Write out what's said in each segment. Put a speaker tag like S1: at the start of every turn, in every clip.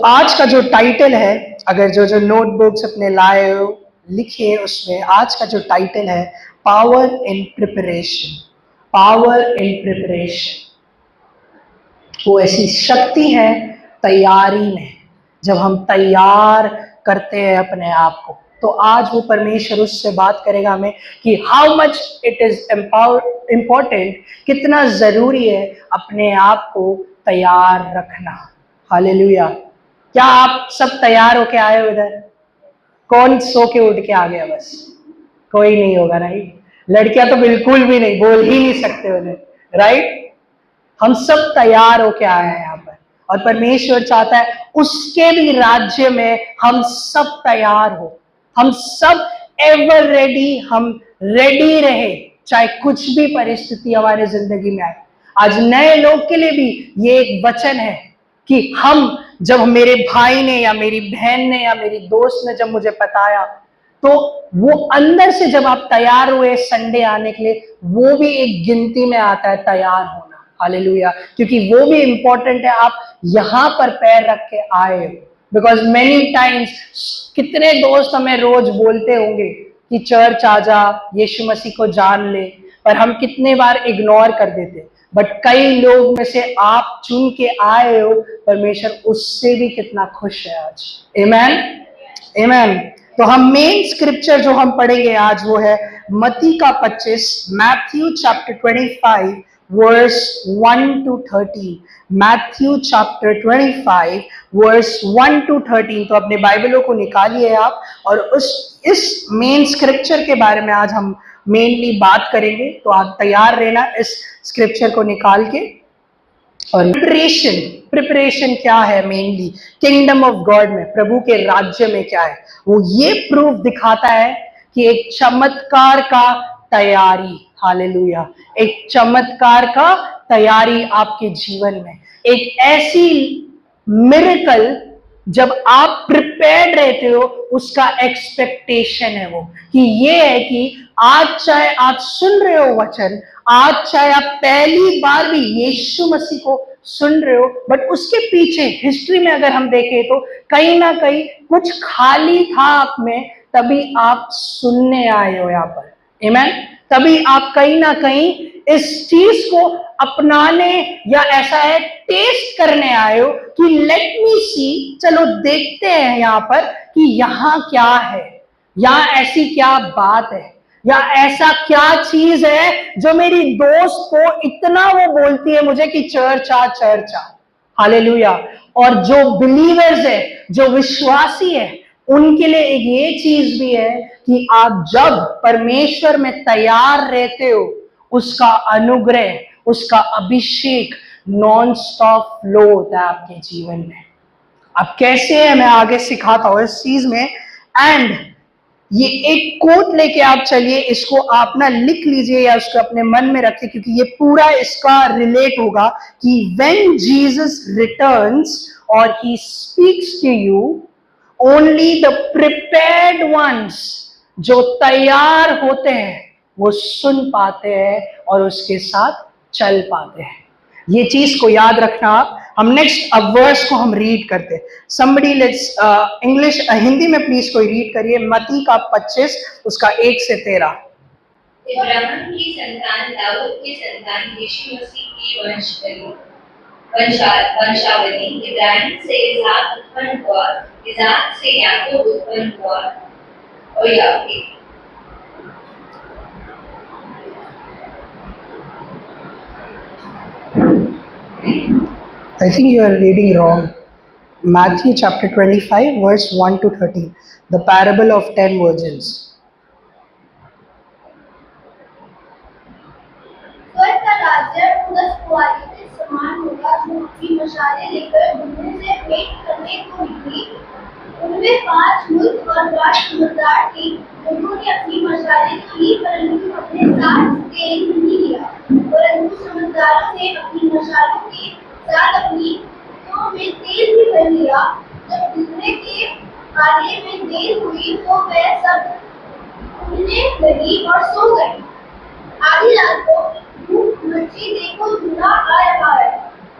S1: आज का जो टाइटल है, अगर जो जो नोटबुक्स अपने लाए हो लिखिए, उसमें आज का जो टाइटल है power in preparation. Power in preparation, वो ऐसी शक्ति है तैयारी में। जब हम तैयार करते हैं अपने आप को, तो आज वो परमेश्वर उससे बात करेगा हमें कि how much it is important, कितना जरूरी है अपने आप को तैयार रखना। हालेलुया। क्या आप सब तैयार होके आए हो इधर? कौन सो के उठ के आ गया? बस कोई नहीं होगा, राइट? लड़कियां तो बिल्कुल भी नहीं, बोल ही नहीं सकते उन्हें, राइट? हम सब तैयार होके आए हैं यहाँ पर, और परमेश्वर चाहता है उसके भी राज्य में हम सब तैयार हो, हम सब एवर रेडी, हम रेडी रहे, चाहे कुछ भी परिस्थिति हमारे जिंदगी में आए। आज नए लोग के लिए भी ये एक वचन है कि हम, जब मेरे भाई ने या मेरी बहन ने या मेरी दोस्त ने जब मुझे बताया, तो वो अंदर से जब आप तैयार हुए संडे आने के लिए, वो भी एक गिनती में आता है तैयार होना। हालेलुया। क्योंकि वो भी इंपॉर्टेंट है, आप यहां पर पैर रख के आए हो। बिकॉज मेनी टाइम्स कितने दोस्त हमें रोज बोलते होंगे कि चर्च आ जा, यीशु मसीह को जान ले, पर हम कितने बार इग्नोर कर देते। बट कई लोग में से आप चुन के आए हो, परमेश्वर उससे भी कितना खुश है आज। आमेन, आमेन। तो हम मेन स्क्रिप्चर जो हम पढ़ेंगे आज वो है मत्ती का 25, Matthew chapter 25 verse 1 to 13। Matthew chapter 25 verse 1 to 13। तो अपने बाइबलों को निकालिए आप, और इस मेन स्क्रिप्चर के बारे में आज हम मेनली बात करेंगे। तो आप तैयार रहना इस स्क्रिप्चर को निकाल के। और प्रिपरेशन क्या है मेनली किंगडम ऑफ गॉड में, प्रभु के राज्य में क्या है? वो ये प्रूफ दिखाता है कि एक चमत्कार का तैयारी। हालेलुया। एक चमत्कार का तैयारी आपके जीवन में, एक ऐसी मिरेकल जब आप प्रिपेयर्ड रहते हो, उसका एक्सपेक्टेशन है वो, कि ये है कि आज चाहे आप सुन रहे हो वचन, आज चाहे आप पहली बार भी यीशु मसीह को सुन रहे हो, बट उसके पीछे हिस्ट्री में अगर हम देखें तो कहीं ना कहीं कुछ खाली था आप में, तभी आप सुनने आए हो यहाँ पर। आमेन। तभी आप कहीं ना कहीं इस चीज को अपनाने, या ऐसा है टेस्ट करने आए हो कि लेट मी सी, चलो देखते हैं यहाँ पर कि यहाँ क्या है, यहाँ ऐसी क्या बात है, या ऐसा क्या चीज है जो मेरी दोस्त को इतना वो बोलती है मुझे कि चर्च आ, चर्च आ। हालेलुया। और जो बिलीवर्स है, जो विश्वासी है, उनके लिए एक ये चीज भी है कि आप जब परमेश्वर में तैयार रहते हो, उसका अनुग्रह, उसका अभिषेक नॉन स्टॉप फ्लो होता है आपके जीवन में। अब कैसे है, मैं आगे सिखाता हूं इस चीज में। एंड ये एक कोट लेके आप चलिए, इसको आप ना लिख लीजिए या उसको अपने मन में रखिए, क्योंकि ये पूरा इसका रिलेट होगा कि व्हेन जीसस रिटर्न्स और he speaks to you, only the prepared ones, जो तैयार होते हैं, वो सुन पाते हैं और उसके साथ चल पाते हैं। ये चीज को याद रखना आप। हम नेक्स्ट वर्स को हम रीड करते हैं। समबडी लेट्स इंग्लिश, हिंदी में प्लीज कोई रीड करिए, मत्ती का 25 उसका 1 से 13।
S2: इब्राहिम की संतान दाऊद की संतान यीशु मसीह की वंशावली। इब्राहिम से इसहाक उत्पन्न हुआ, इसहाक से याकूब उत्पन्न हुआ, और याकूब
S1: I think you are reading wrong. Matthew chapter 25 verse 1 to 13, the parable of 10 virgins.
S3: स्वर्ग का राज्य उस कुंवारी के समान होगा जो अपनी मशालें लेकर दूल्हे से भेंट करने को निकली। उनमें 5 मूर्ख और 5 समझदार थे। उन्होंने अपनी मशालें तो ली, परंतु अपने साथ तेल नहीं लिया। परंतु समझदारों ने अपनी मशालों के साथ अपनी कुप्पियों में तेल भी भर लिया। जब दूल्हे के आने में देर हुई तो वह सब उड़ने लगी और सो गई। आधी रात को भूख मची, देखो दूल्हा आ रहा है,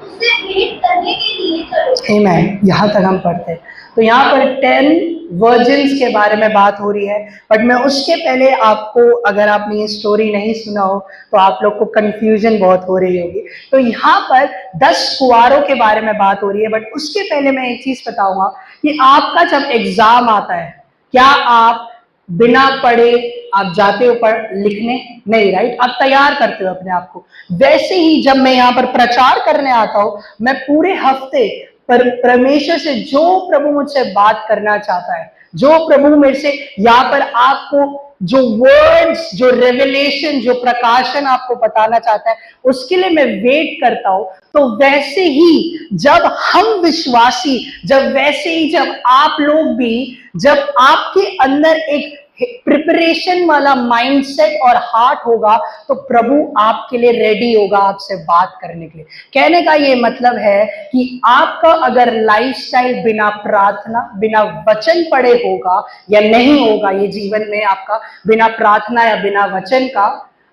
S3: उससे भेंट करने के लिए चलो।
S1: आमेन। यहाँ तक हम पढ़ते हैं। तो यहाँ पर 10 वर्जिन्स के बारे में बात हो रही है, बट मैं उसके पहले आपको, अगर आपने ये स्टोरी नहीं सुना हो तो आप लोग को कंफ्यूजन बहुत हो रही होगी। तो यहाँ पर 10 कुंवारों के बारे में बात हो रही है, बट उसके पहले मैं एक चीज बताऊंगा कि आपका जब एग्जाम आता है, क्या आप बिना पढ़े आप जाते हो लिखने? नहीं, राइट? आप तैयार करते हो अपने आप को। वैसे ही जब मैं यहाँ पर प्रचार करने आता हूं, मैं पूरे हफ्ते पर परमेश्वर से जो प्रभु मुझसे बात करना चाहता है, जो प्रभु मेरे से यहाँ पर आपको जो वर्ड्स, जो रेवलेशन, जो प्रकाशन आपको बताना चाहता है, उसके लिए मैं वेट करता हूं। तो वैसे ही जब हम विश्वासी, जब आप लोग भी, जब आपके अंदर एक प्रिपरेशन वाला माइंडसेट और हार्ट होगा, तो प्रभु आपके लिए रेडी होगा आपसे बात करने के लिए। कहने का ये मतलब है कि आपका अगर लाइफस्टाइल बिना प्रार्थना, बिना वचन पढ़े होगा या नहीं होगा, ये जीवन में आपका बिना प्रार्थना या बिना वचन का,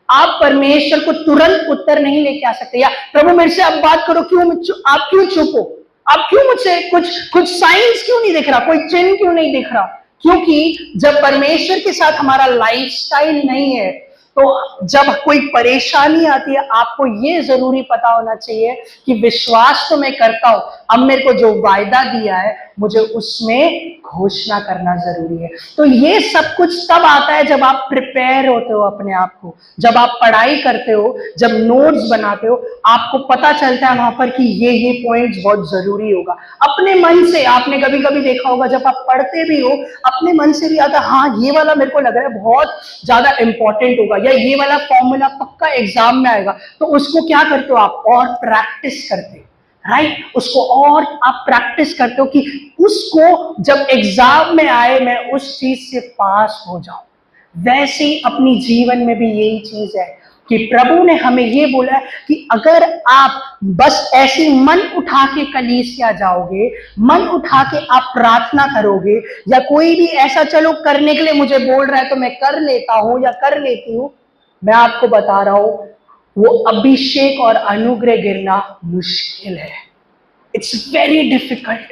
S1: आप परमेश्वर को तुरंत उत्तर नहीं लेके आ सकते। या प्रभु मेरे से अब बात करो, आप क्यों चुप हो? आप क्यों मुझसे कुछ साइंस क्यों नहीं दिख रहा? कोई चिन्ह क्यों नहीं दिख रहा? क्योंकि जब परमेश्वर के साथ हमारा लाइफस्टाइल नहीं है, तो जब कोई परेशानी आती है, आपको ये जरूरी पता होना चाहिए कि विश्वास तो मैं करता हूं, अब मेरे को जो वायदा दिया है मुझे उसमें घोषणा करना जरूरी है। तो ये सब कुछ तब आता है जब आप प्रिपेयर होते हो अपने आप को, जब आप पढ़ाई करते हो, जब नोट्स बनाते हो, आपको पता चलता है वहां पर कि ये पॉइंट्स बहुत जरूरी होगा। अपने मन से आपने कभी कभी देखा होगा, जब आप पढ़ते भी हो, अपने मन से भी आता, हाँ ये वाला मेरे को लग रहा है बहुत ज्यादा इंपॉर्टेंट होगा, या ये वाला फॉर्मूला पक्का एग्जाम में आएगा, तो उसको क्या करते हो आप? और प्रैक्टिस करते हो, राइट? उसको और आप प्रैक्टिस करते हो कि उसको जब एग्जाम में आए मैं उस चीज से पास हो जाऊं। वैसे ही अपनी जीवन में भी यही चीज है कि प्रभु ने हमें ये बोला है कि अगर आप बस ऐसे मन उठा के कलीसिया जाओगे, मन उठा के आप प्रार्थना करोगे, या कोई भी ऐसा चलो करने के लिए मुझे बोल रहा है तो मैं कर लेता हूं या कर लेती हूं, मैं आपको बता रहा हूं वो अभिषेक और अनुग्रह गिरना मुश्किल है। इट्स वेरी डिफिकल्ट,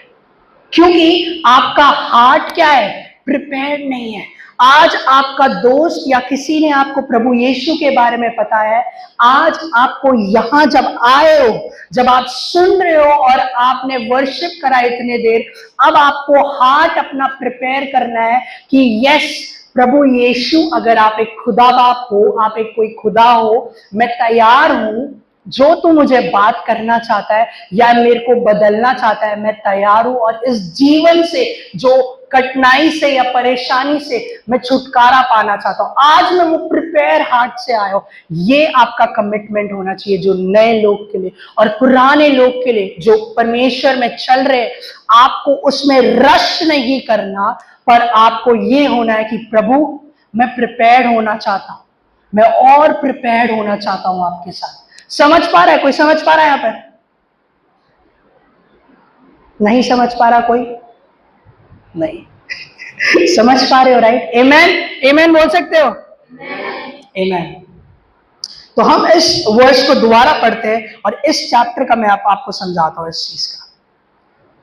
S1: क्योंकि आपका हार्ट क्या है? प्रिपेयर्ड नहीं है। आज आपका दोस्त या किसी ने आपको प्रभु यीशु के बारे में बताया है, आज आपको यहां जब आए हो, जब आप सुन रहे हो और आपने वर्शिप करा इतने देर, अब आपको हार्ट अपना प्रिपेयर करना है कि यस प्रभु यीशु, अगर आप एक खुदा बाप हो, आप एक कोई खुदा हो, मैं तैयार हूं, जो तू मुझे बात करना चाहता है या मेरे को बदलना चाहता है, मैं तैयार हूं। और इस जीवन से, जो कठिनाई से या परेशानी से मैं छुटकारा पाना चाहता हूं, आज मैं वो प्रिपेयर हार्ट से आया हूं। ये आपका कमिटमेंट होना चाहिए, जो नए लोग के लिए और पुराने लोग के लिए जो परमेश्वर में चल रहे। आपको उसमें रश नहीं करना, पर आपको ये होना है कि प्रभु मैं प्रिपेयर्ड होना चाहता हूं, मैं और प्रिपेयर्ड होना चाहता हूं आपके साथ। समझ पा रहा है कोई? समझ पा रहा है? यहाँ पर नहीं समझ पा रहा कोई? नहीं समझ पा रहे हो, राइट? आमेन, आमेन बोल सकते हो? आमेन। तो हम इस वर्ष को दोबारा पढ़ते हैं और इस चैप्टर का मैं आपको समझाता हूं इस चीज का।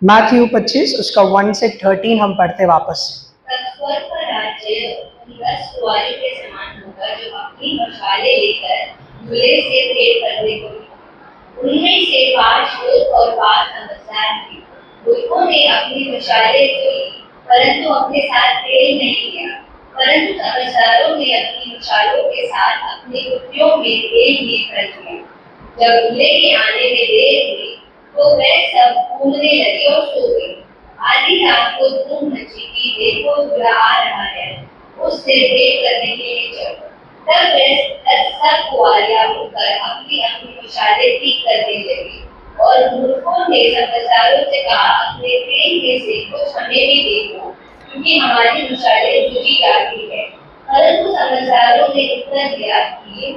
S1: मैथ्यू 25 उसका 1 से 13 हम पढ़ते वापस से।
S2: स्वर्ग का राज्य उन 10 कुंवारों के समान होगा जो अपनी मशालें लेकर दूल्हे से भेंट करने को निकले। उनमें से 5 मूर्ख और 5 समझदार थे। मूर्खों ने अपनी मशालें तो ली, परंतु अपने साथ तेल नहीं लिया, परंतु समझदारों ने अपनी मशालों के साथ अपनी कुप्पियों में तेल लिए भर दिया। जब दूल्हे के आने में देर हुई तो वे सब घूमने लगे और सो गए। आधी रात को धूम मची कि देखो दूल्हा आ रहा है, उससे भेंट करने के लिए चलो। तब वे सब कुंवारियां उठकर अपनी अपनी मशालें ठीक करने लगी। और मूर्खों ने समझदारों से कहा, अपने तेल में से कुछ हमें भी दे दो, क्योंकि हमारी मशालें बुझी जाती है। परंतु समझदारों ने उत्तर दिया कि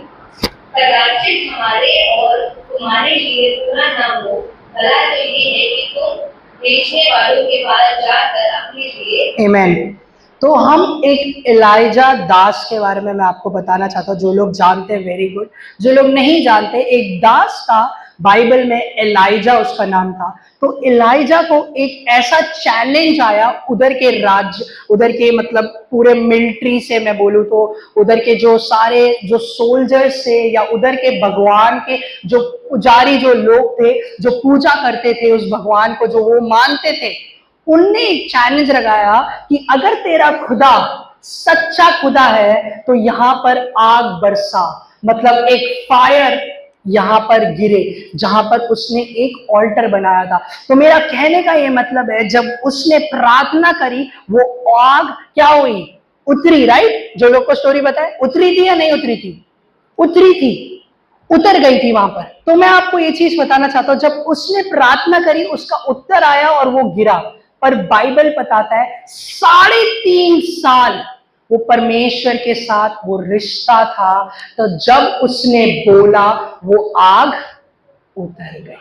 S2: कदाचित हमारे और तुम्हारे लिए पूरा ना हो, भला तो ये है कि तुम बेचने वालों के पास जाकर अपने लिए। आमेन। तो हम एक एलाइजा दास के बारे में मैं आपको बताना चाहता हूँ। जो लोग जानते हैं वेरी गुड, जो लोग नहीं जानते, एक दास था
S1: बाइबल में एलाइजा उसका नाम था। तो एलाइजा को एक ऐसा चैलेंज आया उधर के राज्य, उधर के मतलब पूरे मिलिट्री से मैं बोलूँ तो, उधर के जो सारे जो सोल्जर्स से या उधर के भगवान के जो पुजारी जो लोग थे जो पूजा करते थे उस भगवान को जो वो मानते थे, उनने एक चैलेंज लगाया कि अगर तेरा खुदा सच्चा खुदा है तो यहां पर आग बरसा, मतलब एक फायर यहां पर गिरे, जहां पर उसने एक ऑल्टर बनाया था। तो मेरा कहने का ये मतलब है जब उसने प्रार्थना करी वो आग क्या हुई, उतरी, राइट? जो लोग को स्टोरी बताए, उतरी थी या नहीं उतरी थी? उतरी थी, उतर गई थी वहां पर। तो मैं आपको ये चीज बताना चाहता हूं, जब उसने प्रार्थना करी उसका उत्तर आया और वो गिरा। पर बाइबल बताता है 3.5 साल वो परमेश्वर के साथ वो रिश्ता था, तो जब उसने बोला वो आग उतर गई।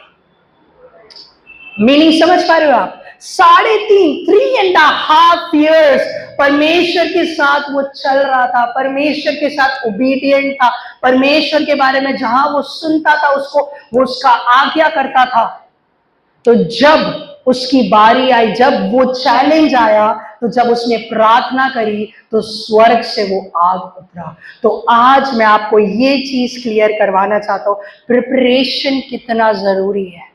S1: मीनिंग समझ पा रहे हो आप? 3.5 years परमेश्वर के साथ वो चल रहा था, परमेश्वर के साथ ओबीडिएंट था, परमेश्वर के बारे में जहां वो सुनता था उसको वो उसका आज्ञा करता था। तो जब उसकी बारी आई, जब वो चैलेंज आया, तो जब उसने प्रार्थना करी तो स्वर्ग से वो आग उतरा। तो आज मैं आपको ये चीज क्लियर करवाना चाहता हूं, प्रिपरेशन कितना जरूरी है।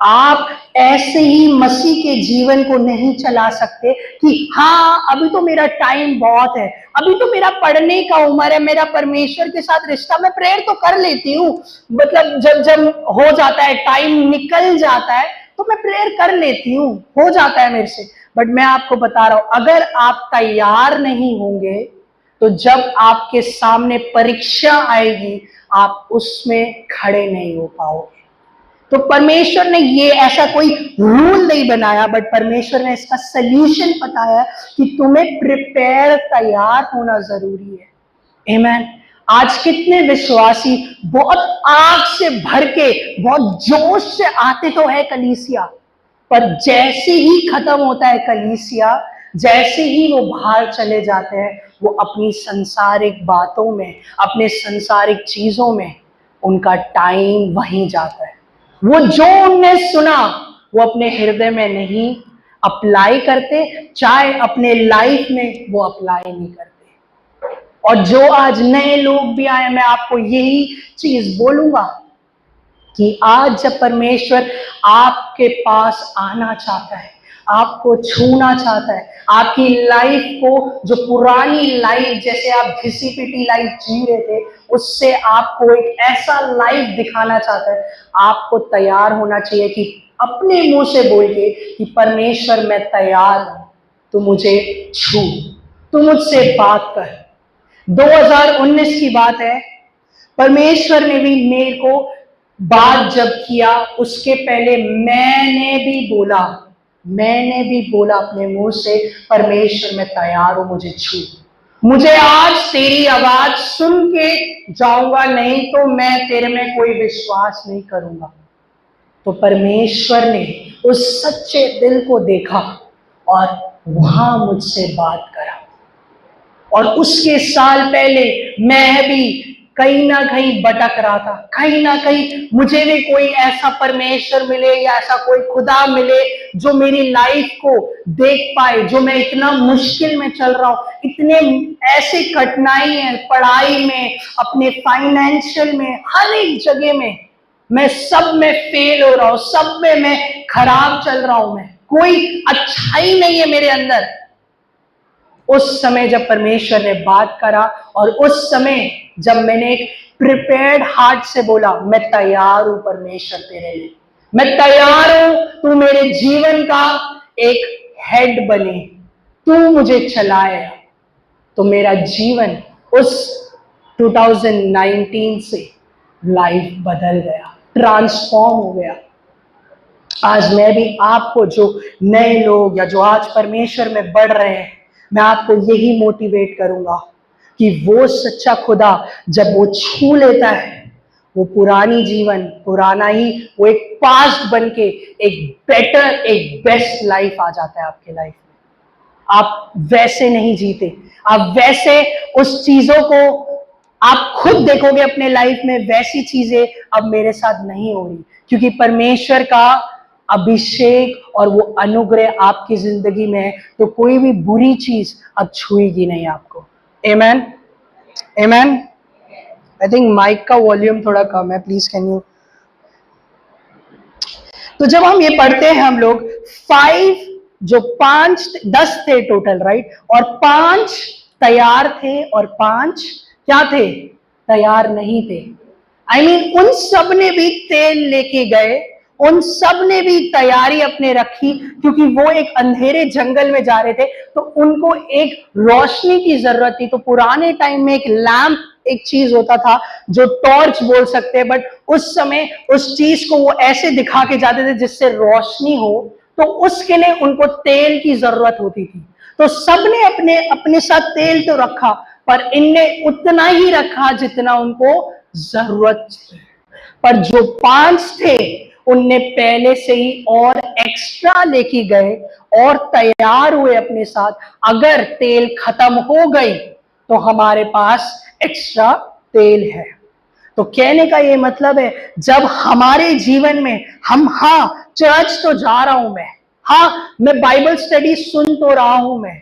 S1: आप ऐसे ही मसीह के जीवन को नहीं चला सकते कि हाँ अभी तो मेरा टाइम बहुत है, अभी तो मेरा पढ़ने का उम्र है, मेरा परमेश्वर के साथ रिश्ता, मैं प्रेयर तो कर लेती हूँ, मतलब जब जब हो जाता है, टाइम निकल जाता है तो मैं प्रेयर कर लेती हूँ, हो जाता है मेरे से। बट मैं आपको बता रहा हूं, अगर आप तैयार नहीं होंगे तो जब आपके सामने परीक्षा आएगी आप उसमें खड़े नहीं हो पाओगे। तो परमेश्वर ने ये ऐसा कोई रूल नहीं बनाया, बट परमेश्वर ने इसका सल्यूशन बताया कि तुम्हें प्रिपेयर, तैयार होना जरूरी है। आमेन। आज कितने विश्वासी बहुत आग से भर के बहुत जोश से आते तो है कलीसिया, पर जैसे ही खत्म होता है कलीसिया, जैसे ही वो बाहर चले जाते हैं वो अपनी संसारिक बातों में, अपने संसारिक चीजों में उनका टाइम वहीं जाता है। वो जो उनने सुना वो अपने हृदय में नहीं अप्लाई करते, चाहे अपने लाइफ में वो अप्लाई नहीं करते। और जो आज नए लोग भी आए, मैं आपको यही चीज बोलूंगा कि आज जब परमेश्वर आपके पास आना चाहता है, आपको छूना चाहता है, आपकी लाइफ को, जो पुरानी लाइफ जैसे आप घिसी पिटी लाइफ जी रहे थे, उससे आपको एक ऐसा लाइफ दिखाना चाहता है, आपको तैयार होना चाहिए कि अपने मुंह से बोल के कि परमेश्वर मैं तैयार हूं, तू मुझे छू, तू मुझसे बात कर। 2019 की बात है, परमेश्वर ने भी मेरे को बात जब किया उसके पहले मैंने भी बोला अपने मुंह से, परमेश्वर मैं तैयार हूं, मुझे छू, मुझे आज तेरी आवाज सुन के जाऊंगा, नहीं तो मैं तेरे में कोई विश्वास नहीं करूंगा। तो परमेश्वर ने उस सच्चे दिल को देखा और वहां मुझसे बात करा। और उसके साल पहले मैं भी कहीं ना कहीं भटक रहा था, कहीं ना कहीं मुझे भी कोई ऐसा परमेश्वर मिले या ऐसा कोई खुदा मिले जो मेरी लाइफ को देख पाए, जो मैं इतना मुश्किल में चल रहा हूं, इतने ऐसे कठिनाई है पढ़ाई में, अपने फाइनेंशियल में, हर एक जगह में मैं सब में फेल हो रहा हूं, सब में मैं खराब चल रहा हूं, मैं कोई अच्छाई नहीं है मेरे अंदर। उस समय जब परमेश्वर ने बात करा और उस समय जब मैंने एक प्रिपेयर्ड हार्ट से बोला मैं तैयार हूं परमेश्वर तेरे लिए, मैं तैयार हूं, तू मेरे जीवन का एक हेड बने, तू मुझे चलाए, तो मेरा जीवन उस 2019 से लाइफ बदल गया, ट्रांसफॉर्म हो गया। आज मैं भी आपको, जो नए लोग या जो आज परमेश्वर में बढ़ रहे हैं, मैं आपको यही मोटिवेट करूंगा कि वो सच्चा खुदा जब वो छू लेता है, वो पुरानी जीवन पुराना ही, वो एक पास्ट बन के एक बेटर, एक बेस्ट लाइफ आ जाता है आपके लाइफ में। आप वैसे नहीं जीते, आप वैसे उस चीजों को आप खुद देखोगे अपने लाइफ में वैसी चीजें अब मेरे साथ नहीं हो रही, क्योंकि परमेश्वर का अभिषेक और वो अनुग्रह आपकी जिंदगी में है, तो कोई भी बुरी चीज अब छुएगी नहीं आपको। आमेन, आमेन। आई थिंक माइक का वॉल्यूम थोड़ा कम है, प्लीज कैन यू। तो जब हम ये पढ़ते हैं हम लोग 5 जो 10 थे टोटल, राइट, और 5 तैयार थे और 5 क्या थे, तैयार नहीं थे। आई मीन उन सब ने भी तेल लेके गए, उन सब ने भी तैयारी अपने रखी, क्योंकि वो एक अंधेरे जंगल में जा रहे थे, तो उनको एक रोशनी की जरूरत थी। तो पुराने टाइम में एक लैंप एक चीज होता था जो टॉर्च बोल सकते हैं, बट उस समय उस चीज को वो ऐसे दिखा के जाते थे जिससे रोशनी हो, तो उसके लिए उनको तेल की जरूरत होती थी। तो सबने अपने अपने साथ तेल तो रखा, पर इनने उतना ही रखा जितना उनको जरूरत थी। पर जो 5 थे उनने पहले से ही और एक्स्ट्रा लेके गए और तैयार हुए अपने साथ, अगर तेल खत्म हो गई तो हमारे पास एक्स्ट्रा तेल है। तो कहने का ये मतलब है, जब हमारे जीवन में हम, हाँ चर्च तो जा रहा हूं मैं, हाँ मैं बाइबल स्टडी सुन तो रहा हूं मैं,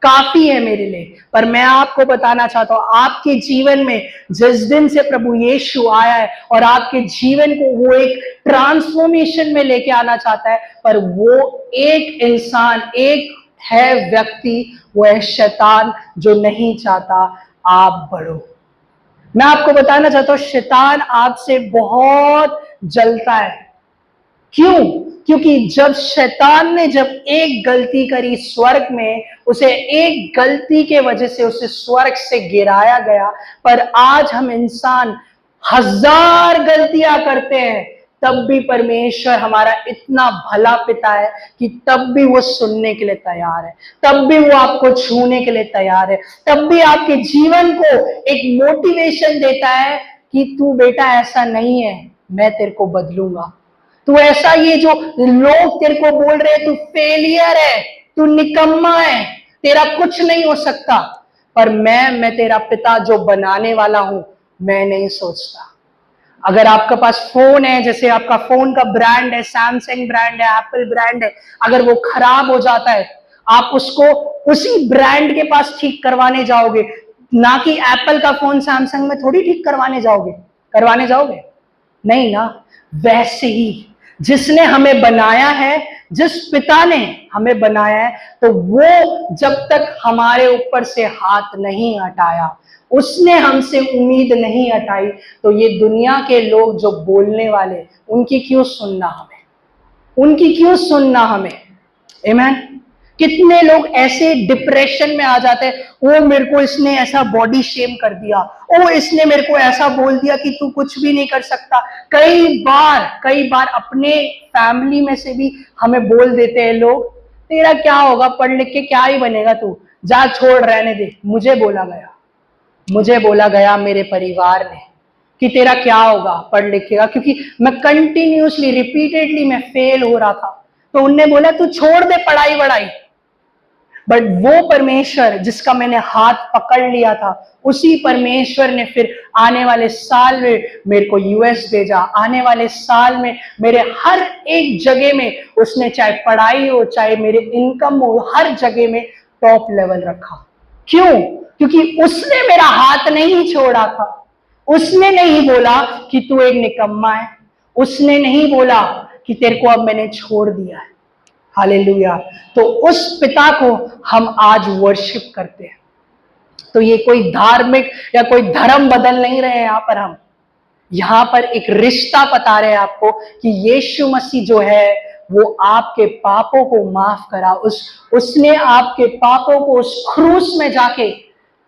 S1: काफी है मेरे लिए, पर मैं आपको बताना चाहता हूं आपके जीवन में जिस दिन से प्रभु यीशु आया है और आपके जीवन को वो एक ट्रांसफॉर्मेशन में लेके आना चाहता है, पर वो एक इंसान, एक है व्यक्ति, वो है शैतान, जो नहीं चाहता आप बढ़ो। मैं आपको बताना चाहता हूं शैतान आपसे बहुत जलता है। क्यों? क्योंकि जब शैतान ने जब एक गलती करी स्वर्ग में, उसे एक गलती के वजह से उसे स्वर्ग से गिराया गया। पर आज हम इंसान 1000 गलतियां करते हैं, तब भी परमेश्वर हमारा इतना भला पिता है कि तब भी वो सुनने के लिए तैयार है, तब भी वो आपको छूने के लिए तैयार है, तब भी आपके जीवन को एक मोटिवेशन देता है कि तू बेटा ऐसा नहीं है, मैं तेरे को बदलूंगा। तू ऐसा, ये जो लोग तेरे को बोल रहे हैं तू फेलियर है, तू निकम्मा है, तेरा कुछ नहीं हो सकता, पर मैं तेरा पिता जो बनाने वाला हूं, मैं नहीं सोचता। अगर आपके पास फोन है, जैसे आपका फोन का ब्रांड है, सैमसंग ब्रांड है, एप्पल ब्रांड है, अगर वो खराब हो जाता है, आप उसको उसी ब्रांड के पास ठीक करवाने जाओगे, ना कि एप्पल का फोन सैमसंग में थोड़ी ठीक करवाने जाओगे, नहीं ना। वैसे ही जिसने हमें बनाया है, जिस पिता ने हमें बनाया है, तो वो जब तक हमारे ऊपर से हाथ नहीं हटाया, उसने हमसे उम्मीद नहीं हटाई, तो ये दुनिया के लोग जो बोलने वाले, उनकी क्यों सुनना हमें, उनकी क्यों सुनना हमें। आमीन। कितने लोग ऐसे डिप्रेशन में आ जाते हैं, ओ मेरे को इसने ऐसा बॉडी शेम कर दिया, ओ इसने मेरे को ऐसा बोल दिया कि तू कुछ भी नहीं कर सकता। कई बार अपने फैमिली में से भी हमें बोल देते हैं लोग, तेरा क्या होगा, पढ़ लिख के क्या ही बनेगा तू, जा छोड़ रहने दे। मुझे बोला गया मेरे परिवार ने कि तेरा क्या होगा पढ़ लिखेगा, क्योंकि मैं कंटिन्यूसली रिपीटेडली मैं फेल हो रहा था, तो उनने बोला तू छोड़ दे पढ़ाई वढ़ाई। बट वो परमेश्वर जिसका मैंने हाथ पकड़ लिया था, उसी परमेश्वर ने फिर आने वाले साल में मेरे को यूएस भेजा, आने वाले साल में मेरे हर एक जगह में उसने, चाहे पढ़ाई हो चाहे मेरे इनकम हो, हर जगह में टॉप लेवल रखा। क्यों? क्योंकि उसने मेरा हाथ नहीं छोड़ा था। उसने नहीं बोला कि तू एक निकम्मा है, उसने नहीं बोला कि तेरे को अब मैंने छोड़ दिया है। हालेलुया। तो उस पिता को हम आज वर्शिप करते हैं। तो ये कोई धार्मिक या कोई धर्म बदल नहीं रहे हैं, हम यहां पर एक रिश्ता बता रहे हैं आपको कि यीशु मसीह जो है वो आपके पापों को माफ करा, उसने आपके पापों को उस क्रूस में जाके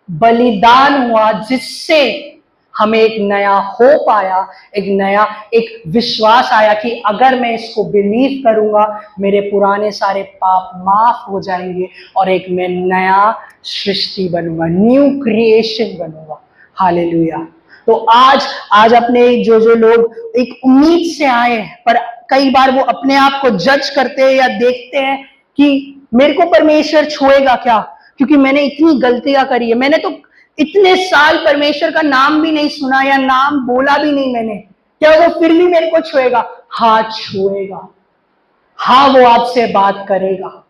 S1: बलिदान हुआ, जिससे हमें एक नया होप आया, एक विश्वास आया कि अगर मैं इसको बिलीव करूंगा, मेरे पुराने सारे पाप माफ हो जाएंगे और एक मैं नया सृष्टि बनूंगा, न्यू क्रिएशन बनूंगा। हालेलुया। तो आज अपने जो लोग एक उम्मीद से आए हैं, पर कई बार वो अपने आप को जज करते हैं या देखते हैं कि मेरे को परमेश्वर छुएगा क्या, क्योंकि मैंने इतनी गलतियां करी है, मैंने तो इतने साल परमेश्वर का नाम भी नहीं सुना या नाम बोला भी नहीं मैंने, क्या वो फिर भी मेरे को छुएगा? हाँ छुएगा। हाँ वो आपसे बात करेगा।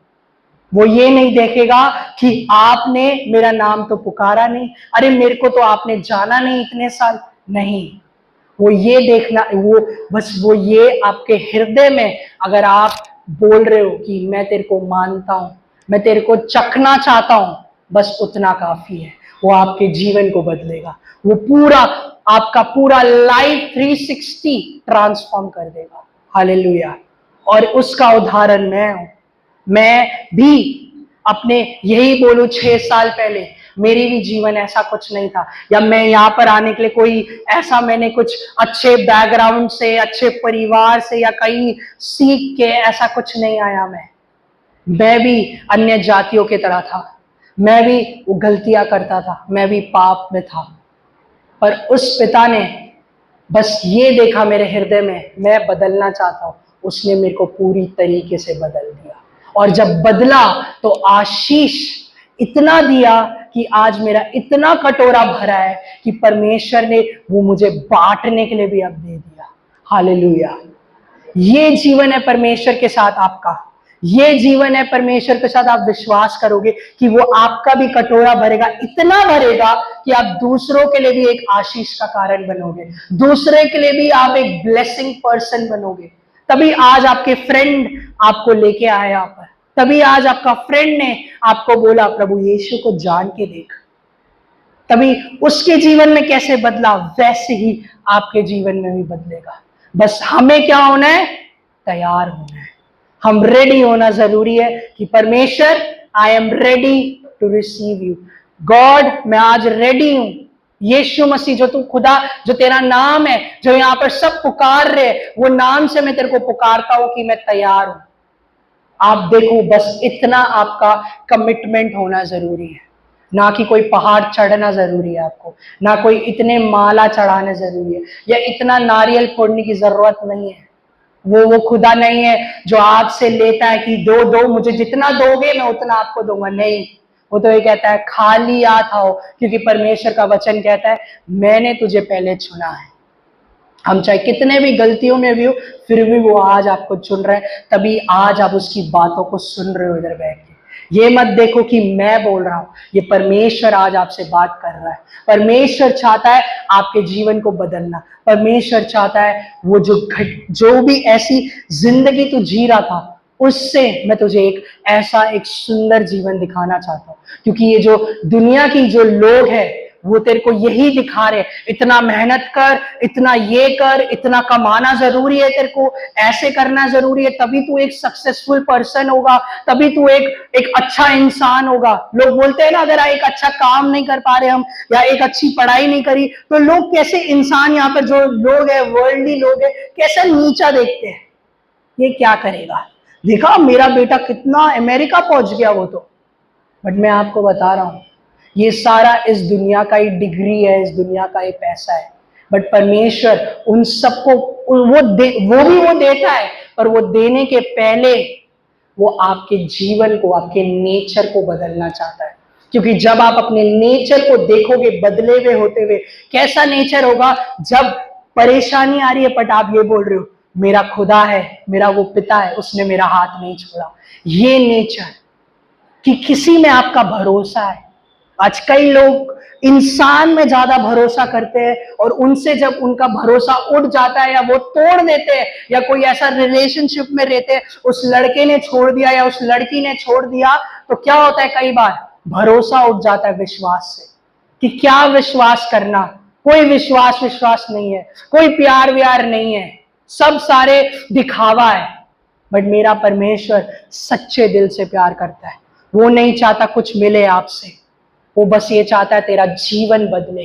S1: वो ये नहीं देखेगा कि आपने मेरा नाम तो पुकारा नहीं, अरे मेरे को तो आपने जाना नहीं इतने साल, नहीं। वो ये देखना, वो ये आपके हृदय में अगर आप बोल रहे हो कि मैं तेरे को मानता हूं, मैं तेरे को चखना चाहता हूं, बस उतना काफी है। वो आपके जीवन को बदलेगा। वो पूरा आपका पूरा लाइफ 360 ट्रांसफॉर्म कर देगा। हालेलुया। और उसका उदाहरण मैं हूं। मैं भी अपने यही बोलूं 6 साल पहले मेरी भी जीवन ऐसा कुछ नहीं था, या मैं यहाँ पर आने के लिए कोई ऐसा मैंने कुछ अच्छे बैकग्राउंड से, अच्छे परिवार से या कहीं सीख के ऐसा कुछ नहीं आया। मैं भी अन्य जातियों की तरह था, मैं भी वो गलतियां करता था, मैं भी पाप में था। पर उस पिता ने बस ये देखा मेरे हृदय में, मैं बदलना चाहता हूं, उसने मेरे को पूरी तरीके से बदल दिया। और जब बदला तो आशीष इतना दिया कि आज मेरा इतना कटोरा भरा है कि परमेश्वर ने वो मुझे बांटने के लिए भी अब दे दिया। हालेलुया। ये जीवन है परमेश्वर के साथ आपका, ये जीवन है परमेश्वर के साथ। आप विश्वास करोगे कि वो आपका भी कटोरा भरेगा, इतना भरेगा कि आप दूसरों के लिए भी एक आशीष का कारण बनोगे, दूसरे के लिए भी आप एक ब्लेसिंग पर्सन बनोगे। तभी आज आपके फ्रेंड आपको लेके आए यहाँ पर, तभी आज आपका फ्रेंड ने आपको बोला प्रभु यीशु को जान के देख। तभी उसके जीवन में कैसे बदला, वैसे ही आपके जीवन में भी बदलेगा। बस हमें क्या होना है? तैयार होना है। हम रेडी होना जरूरी है कि परमेश्वर I am ready to receive you. God मैं आज रेडी हूं। यीशु मसीह जो तू खुदा, जो तेरा नाम है, जो यहाँ पर सब पुकार रहे, वो नाम से मैं तेरे को पुकारता हूं कि मैं तैयार हूं। आप देखो, बस इतना आपका कमिटमेंट होना जरूरी है। ना कि कोई पहाड़ चढ़ना जरूरी है आपको, ना कोई इतने माला चढ़ाने जरूरी है, या इतना नारियल फोड़ने की जरूरत नहीं है। वो खुदा नहीं है जो आपसे लेता है कि दो दो, मुझे जितना दोगे मैं उतना आपको दूंगा। नहीं, वो तो ये कहता है खाली हाथ आओ, क्योंकि परमेश्वर का वचन कहता है मैंने तुझे पहले चुना है। हम चाहे कितने भी गलतियों में भी हो, फिर भी वो आज आपको चुन रहे हैं। तभी आज आप उसकी बातों को सुन रहे हो इधर बैठ के। ये मत देखो कि मैं बोल रहा हूं, ये परमेश्वर आज आपसे बात कर रहा है। परमेश्वर चाहता है आपके जीवन को बदलना। परमेश्वर चाहता है वो जो भी ऐसी जिंदगी तू जी रहा था, उससे मैं तुझे एक ऐसा एक सुंदर जीवन दिखाना चाहता हूं। क्योंकि ये जो दुनिया की जो लोग हैं, वो तेरे को यही दिखा रहे, इतना मेहनत कर, इतना ये कर, इतना कमाना जरूरी है, तेरे को ऐसे करना जरूरी है, तभी तू एक सक्सेसफुल पर्सन होगा, तभी तू एक अच्छा इंसान होगा। लोग बोलते हैं ना, अगर एक अच्छा काम नहीं कर पा रहे हम, या एक अच्छी पढ़ाई नहीं करी, तो लोग कैसे इंसान, यहाँ पर जो लोग है, वर्ल्डली लोग है, कैसा नीचा देखते हैं। ये क्या करेगा, देखा मेरा बेटा कितना अमेरिका पहुंच गया वो तो। बट मैं आपको बता रहा हूं, ये सारा इस दुनिया का ही डिग्री है, इस दुनिया का ही पैसा है। बट परमेश्वर उन सबको वो भी देता है, पर वो देने के पहले वो आपके जीवन को, आपके नेचर को बदलना चाहता है। क्योंकि जब आप अपने नेचर को देखोगे बदले हुए होते हुए, कैसा नेचर होगा जब परेशानी आ रही है बट आप ये बोल रहे हो मेरा खुदा है, मेरा वो पिता है, उसने मेरा हाथ नहीं छोड़ा। ये नेचर कि किसी में आपका भरोसा है। आज कई लोग इंसान में ज्यादा भरोसा करते हैं, और उनसे जब उनका भरोसा उठ जाता है या वो तोड़ देते हैं, या कोई ऐसा रिलेशनशिप में रहते हैं, उस लड़के ने छोड़ दिया या उस लड़की ने छोड़ दिया, तो क्या होता है, कई बार भरोसा उठ जाता है विश्वास से, कि क्या विश्वास करना, कोई विश्वास नहीं है, कोई प्यार व्यार नहीं है, सब सारे दिखावा है। बट मेरा परमेश्वर सच्चे दिल से प्यार करता है। वो नहीं चाहता कुछ मिले आपसे, वो बस ये चाहता है तेरा जीवन बदले,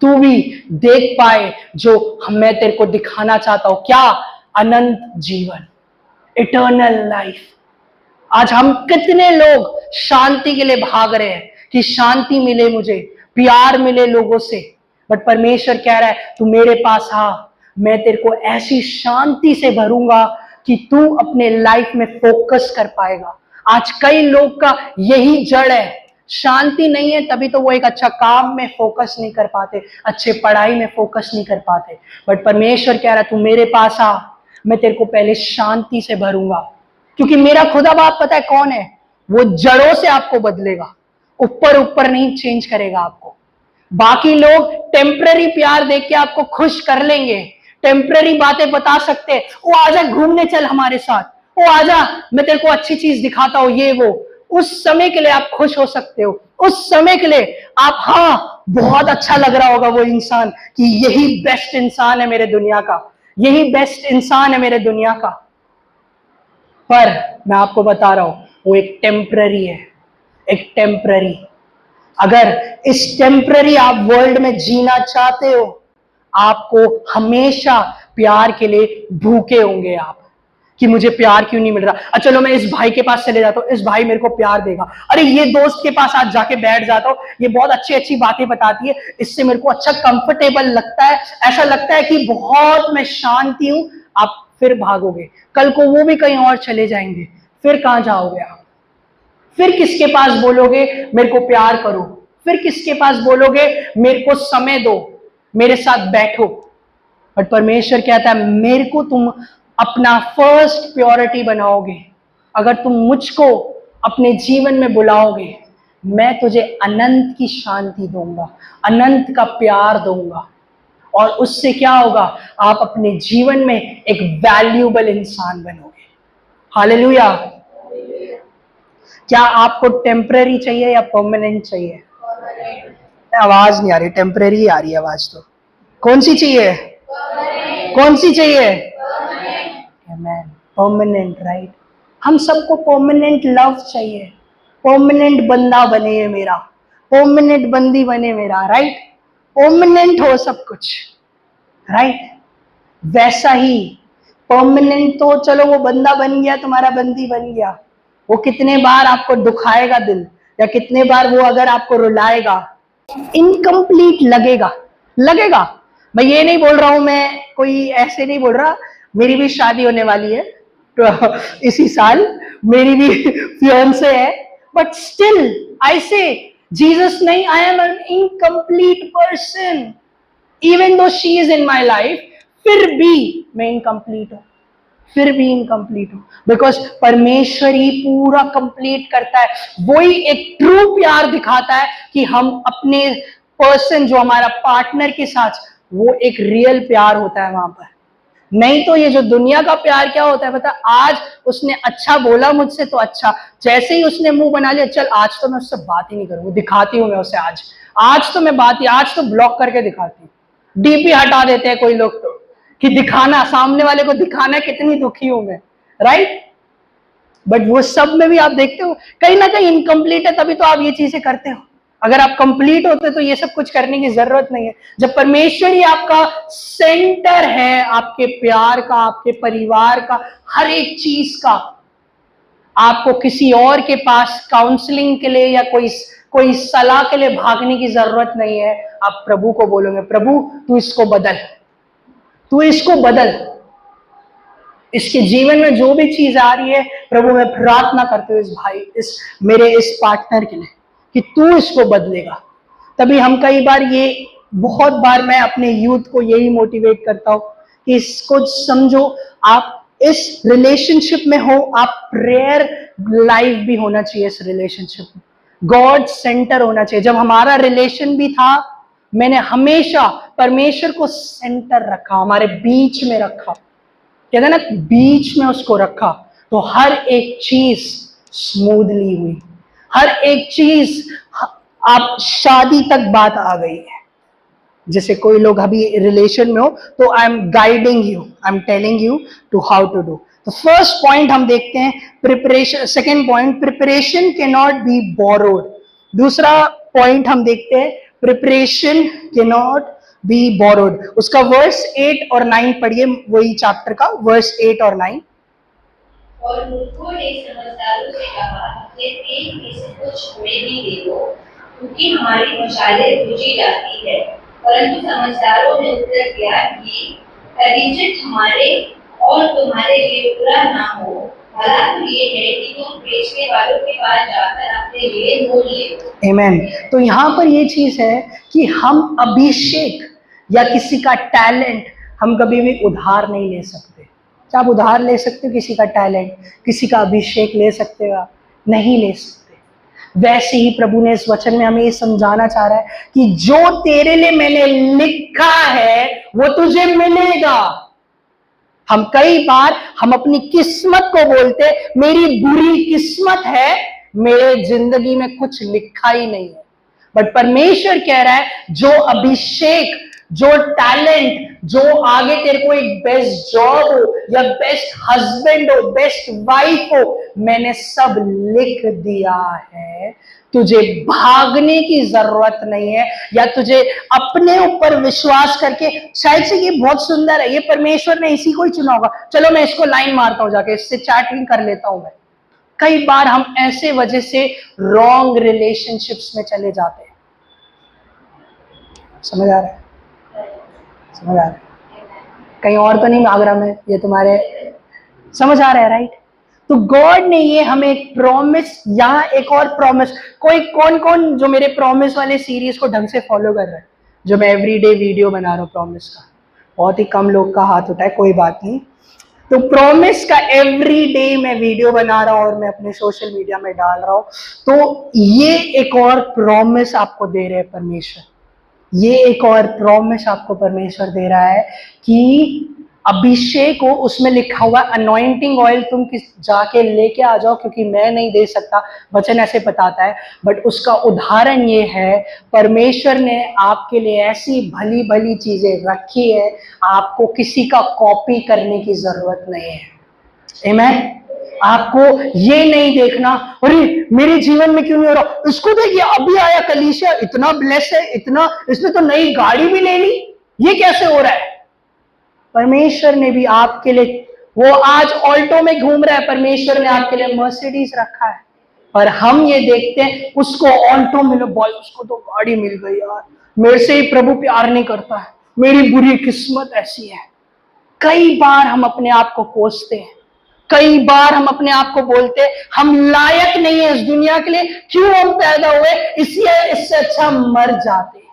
S1: तू भी देख पाए जो मैं तेरे को दिखाना चाहता हूं। क्या? अनंत जीवन, इटर्नल लाइफ। आज हम कितने लोग शांति के लिए भाग रहे हैं कि शांति मिले, मुझे प्यार मिले लोगों से। बट परमेश्वर कह रहा है तू मेरे पास आ, मैं तेरे को ऐसी शांति से भरूंगा कि तू अपने लाइफ में फोकस कर पाएगा। आज कई लोग का यही जड़ है शांति नहीं है तभी तो वो एक अच्छा काम में फोकस नहीं कर पाते, अच्छे पढ़ाई में फोकस नहीं कर पाते। बट परमेश्वर कह रहा है, तू मेरे पास आ, मैं तेरे को पहले शांति से भरूंगा, क्योंकि मेरा खुदा बाप पता है कौन है, वो जड़ों से आपको बदलेगा, ऊपर ऊपर नहीं चेंज करेगा आपको। बाकी लोग टेम्पररी प्यार देख के आपको खुश कर लेंगे, टेम्पररी बातें बता सकते हैं, वो आजा घूमने चल हमारे साथ, वो आजा मैं तेरे को अच्छी चीज दिखाता हूं, ये वो। उस समय के लिए आप खुश हो सकते हो, उस समय के लिए आप, हाँ बहुत अच्छा लग रहा होगा वो इंसान कि यही बेस्ट इंसान है मेरे दुनिया का, यही बेस्ट इंसान है मेरे दुनिया का। पर मैं आपको बता रहा हूं, वो एक टेम्पररी है, एक टेम्पररी। अगर इस टेम्पररी आप वर्ल्ड में जीना चाहते हो, आपको हमेशा प्यार के लिए भूखे होंगे आप, कि मुझे प्यार क्यों नहीं मिल रहा, चलो मैं इस भाई के पास चले जाता हूँ, इस भाई मेरे को प्यार देगा, अरे ये दोस्त के पास आज जाके बैठ जाता हूँ, ये बहुत अच्छी अच्छी बातें बताती है, इससे मेरे को अच्छा कंफर्टेबल लगता है, ऐसा लगता है कि बहुत मैं शांति हूं। आप फिर भागोगे, कल को वो भी कहीं और चले जाएंगे, फिर कहां जाओगे आप? फिर किसके पास बोलोगे मेरे को प्यार करो? फिर किसके पास बोलोगे मेरे को समय दो, मेरे साथ बैठो? बट परमेश्वर कहता है, मेरे को तुम अपना फर्स्ट प्योरिटी बनाओगे, अगर तुम मुझको अपने जीवन में बुलाओगे, मैं तुझे अनंत की शांति दूंगा, अनंत का प्यार दूंगा। और उससे क्या होगा, आप अपने जीवन में एक वैल्यूएबल इंसान बनोगे। हालेलुया। क्या आपको टेम्पररी चाहिए या परमानेंट चाहिए? आवाज नहीं आ रही, टेम्पररी आ रही है आवाज। तो कौन सी चाहिए? कौन सी चाहिए? Permanent, right. हम सबको परमानेंट लव चाहिए, परमानेंट बंदा बने ये मेरा, परमानेंट बंदी बने मेरा, राइट। परमानेंट हो सब कुछ, राइट। वैसा ही परमानेंट तो चलो वो बंदा बन गया, तुम्हारा बंदी बन गया, वो कितने बार आपको दुखाएगा दिल, या कितने बार वो अगर आपको रुलाएगा, इनकम्प्लीट लगेगा, लगेगा। मैं ये नहीं बोल रहा हूं, मैं कोई ऐसे नहीं बोल रहा, मेरी भी शादी होने वाली है तो इसी साल मेरी भी फियांसे है, बट स्टिल आई से जीसस नहीं, I am N incomplete person, even though she is in my life, फिर भी मैं इनकम्प्लीट हूं, फिर भी इनकम्प्लीट हूं, बिकॉज परमेश्वर ही पूरा कंप्लीट करता है। वही एक ट्रू प्यार दिखाता है कि हम अपने पर्सन, जो हमारा पार्टनर के साथ, वो एक रियल प्यार होता है वहां पर। नहीं तो ये जो दुनिया का प्यार क्या होता है पता, आज उसने अच्छा बोला मुझसे तो अच्छा, जैसे ही उसने मुंह बना लिया, चल आज तो मैं उससे बात ही नहीं करूंगी, दिखाती हूं मैं उसे, आज तो मैं बात ही, आज तो ब्लॉक करके दिखाती हूँ। डीपी हटा देते हैं कोई लोग तो, कि दिखाना, सामने वाले को दिखाना कितनी दुखी हूं मैं, राइट। बट वो सब में भी आप देखते हो कहीं ना कहीं इनकम्प्लीट है, तभी तो आप ये चीजें करते हो। अगर आप कंप्लीट होते तो ये सब कुछ करने की जरूरत नहीं है। जब परमेश्वर ही आपका सेंटर है, आपके प्यार का, आपके परिवार का, हर एक चीज का, आपको किसी और के पास काउंसलिंग के लिए या कोई सलाह के लिए भागने की जरूरत नहीं है। आप प्रभु को बोलोगे, प्रभु तू इसको बदल, तू इसको बदल, इसके जीवन में जो भी चीज आ रही है, प्रभु मैं प्रार्थना करते हुए इस भाई, मेरे इस पार्टनर के लिए, कि तू इसको बदलेगा। तभी हम कई बार बहुत बार मैं अपने यूथ को यही मोटिवेट करता हूं कि इसको समझो, आप इस रिलेशनशिप में हो, आप प्रेयर लाइफ भी होना चाहिए इस रिलेशनशिप में, गॉड सेंटर होना चाहिए। जब हमारा रिलेशन भी था, मैंने हमेशा परमेश्वर को सेंटर रखा, हमारे बीच में रखा, कहते हैं ना, बीच में उसको रखा, तो हर एक चीज स्मूथली हुई, हर एक चीज, आप शादी तक बात आ गई है। जैसे कोई लोग अभी रिलेशन में हो तो I am guiding you, I am telling you to how to do. तो फर्स्ट पॉइंट हम देखते हैं preparation, second point preparation can not be borrowed. दूसरा पॉइंट हम देखते हैं preparation can not be borrowed. उसका वर्स 8 और 9 पढ़िए, वही चैप्टर का वर्स 8 और 9।
S2: और मूर्खों ने समझदारों से कहा, अपने तेल में से कुछ हमें भी दे दो, क्योंकि हमारी मशालें बुझी जाती है। परंतु समझदारों ने उत्तर दिया कि खलीजियत हमारे और तुम्हारे लिए बुरा ना हो, भला तो ये है कि तुम बेचने वालों के पास जाकर अपने लिए मोल ले।
S1: आमेन। तो यहाँ पर ये चीज है कि हम अभिषेक या किसी का टैलेंट हम कभी भी उधार नहीं ले सकते। क्या आप उधार ले सकते हो किसी का टैलेंट, किसी का अभिषेक ले सकते हो आप? नहीं ले सकते। वैसे ही प्रभु ने इस वचन में हमें ये समझाना चाह रहा है कि जो तेरे लिए मैंने लिखा है वो तुझे मिलेगा। हम कई बार हम अपनी किस्मत को बोलते मेरी बुरी किस्मत है, मेरे जिंदगी में कुछ लिखा ही नहीं है। बट परमेश्वर कह रहा है जो अभिषेक, जो टैलेंट, जो आगे तेरे को एक बेस्ट जॉब हो या बेस्ट हस्बैंड हो, बेस्ट वाइफ हो, मैंने सब लिख दिया है। तुझे भागने की जरूरत नहीं है या तुझे अपने ऊपर विश्वास करके, शायद से ये बहुत सुंदर है, ये परमेश्वर ने इसी को ही चुना होगा, चलो मैं इसको लाइन मारता हूं जाके, इससे चैटिंग कर लेता हूं मैं। कई बार हम ऐसे वजह से रॉन्ग रिलेशनशिप्स में चले जाते हैं। समझ आ रहा है? समझ आ रहा है? कहीं और तो नहीं भाग रहा मैं, ये तुम्हारे समझ आ रहा है, राइट? तो गॉड ने ये हमें एक प्रॉमिस, यहाँ एक और प्रॉमिस, कोई कौन कौन जो मेरे प्रॉमिस वाले सीरीज को ढंग से फॉलो कर रहा है, जो मैं एवरीडे वीडियो बना रहा हूँ प्रॉमिस का? बहुत ही कम लोग का हाथ उठा है, कोई बात नहीं। तो प्रॉमिस का एवरीडे मैं वीडियो बना रहा हूँ और मैं अपने सोशल मीडिया में डाल रहा हूँ। तो ये एक और प्रॉमिस आपको दे रहे हैं परमेश्वर, ये एक और प्रॉमिस आपको परमेश्वर दे रहा है कि अभिषेक हो, उसमें लिखा हुआ अनॉइंटिंग ऑयल तुम किस जाके लेके आ जाओ, क्योंकि मैं नहीं दे सकता, वचन ऐसे बताता है। बट उसका उदाहरण ये है, परमेश्वर ने आपके लिए ऐसी भली भली चीजें रखी है, आपको किसी का कॉपी करने की जरूरत नहीं है। आमेन। आपको ये नहीं देखना अरे मेरे जीवन में क्यों नहीं हो रहा, इसको देखिए अभी आया कलीसिया, इतना ब्लेस है, इतना, इसने तो नई गाड़ी भी ले ली, ये कैसे हो रहा है? परमेश्वर ने भी आपके लिए, वो आज ऑल्टो में घूम रहा है, परमेश्वर ने आपके लिए मर्सिडीज रखा है। और हम ये देखते हैं उसको ऑल्टो मिलो, बॉय उसको तो गाड़ी मिल गई यार, मेरे से ही प्रभु प्यार नहीं करता है, मेरी बुरी किस्मत ऐसी है। कई बार हम अपने आप को कोसते हैं, कई बार हम अपने आप को बोलते हैं हम लायक नहीं है इस दुनिया के लिए, क्यों हम पैदा हुए, इससे अच्छा मर जाते हैं।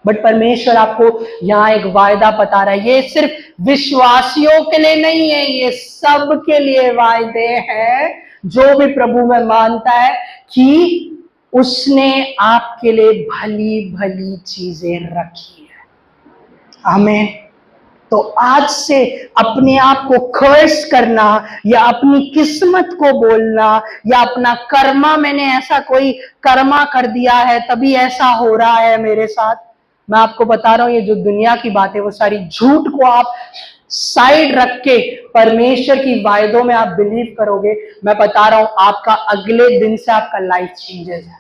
S1: बट परमेश्वर आपको यहाँ एक वायदा बता रहा है, ये सिर्फ विश्वासियों के लिए नहीं है, ये सब के लिए वायदे हैं। जो भी प्रभु में मानता है कि उसने आपके लिए भली भली चीजें रखी है। आमीन। तो आज से अपने आप को कर्स करना या अपनी किस्मत को बोलना या अपना कर्मा, मैंने ऐसा कोई कर्मा कर दिया है तभी ऐसा हो रहा है मेरे साथ, मैं आपको बता रहा हूं ये जो दुनिया की बात है वो सारी झूठ को आप साइड रख के परमेश्वर की वायदों में आप बिलीव करोगे, मैं बता रहा हूं आपका अगले दिन से आपका लाइफ चेंजेस है,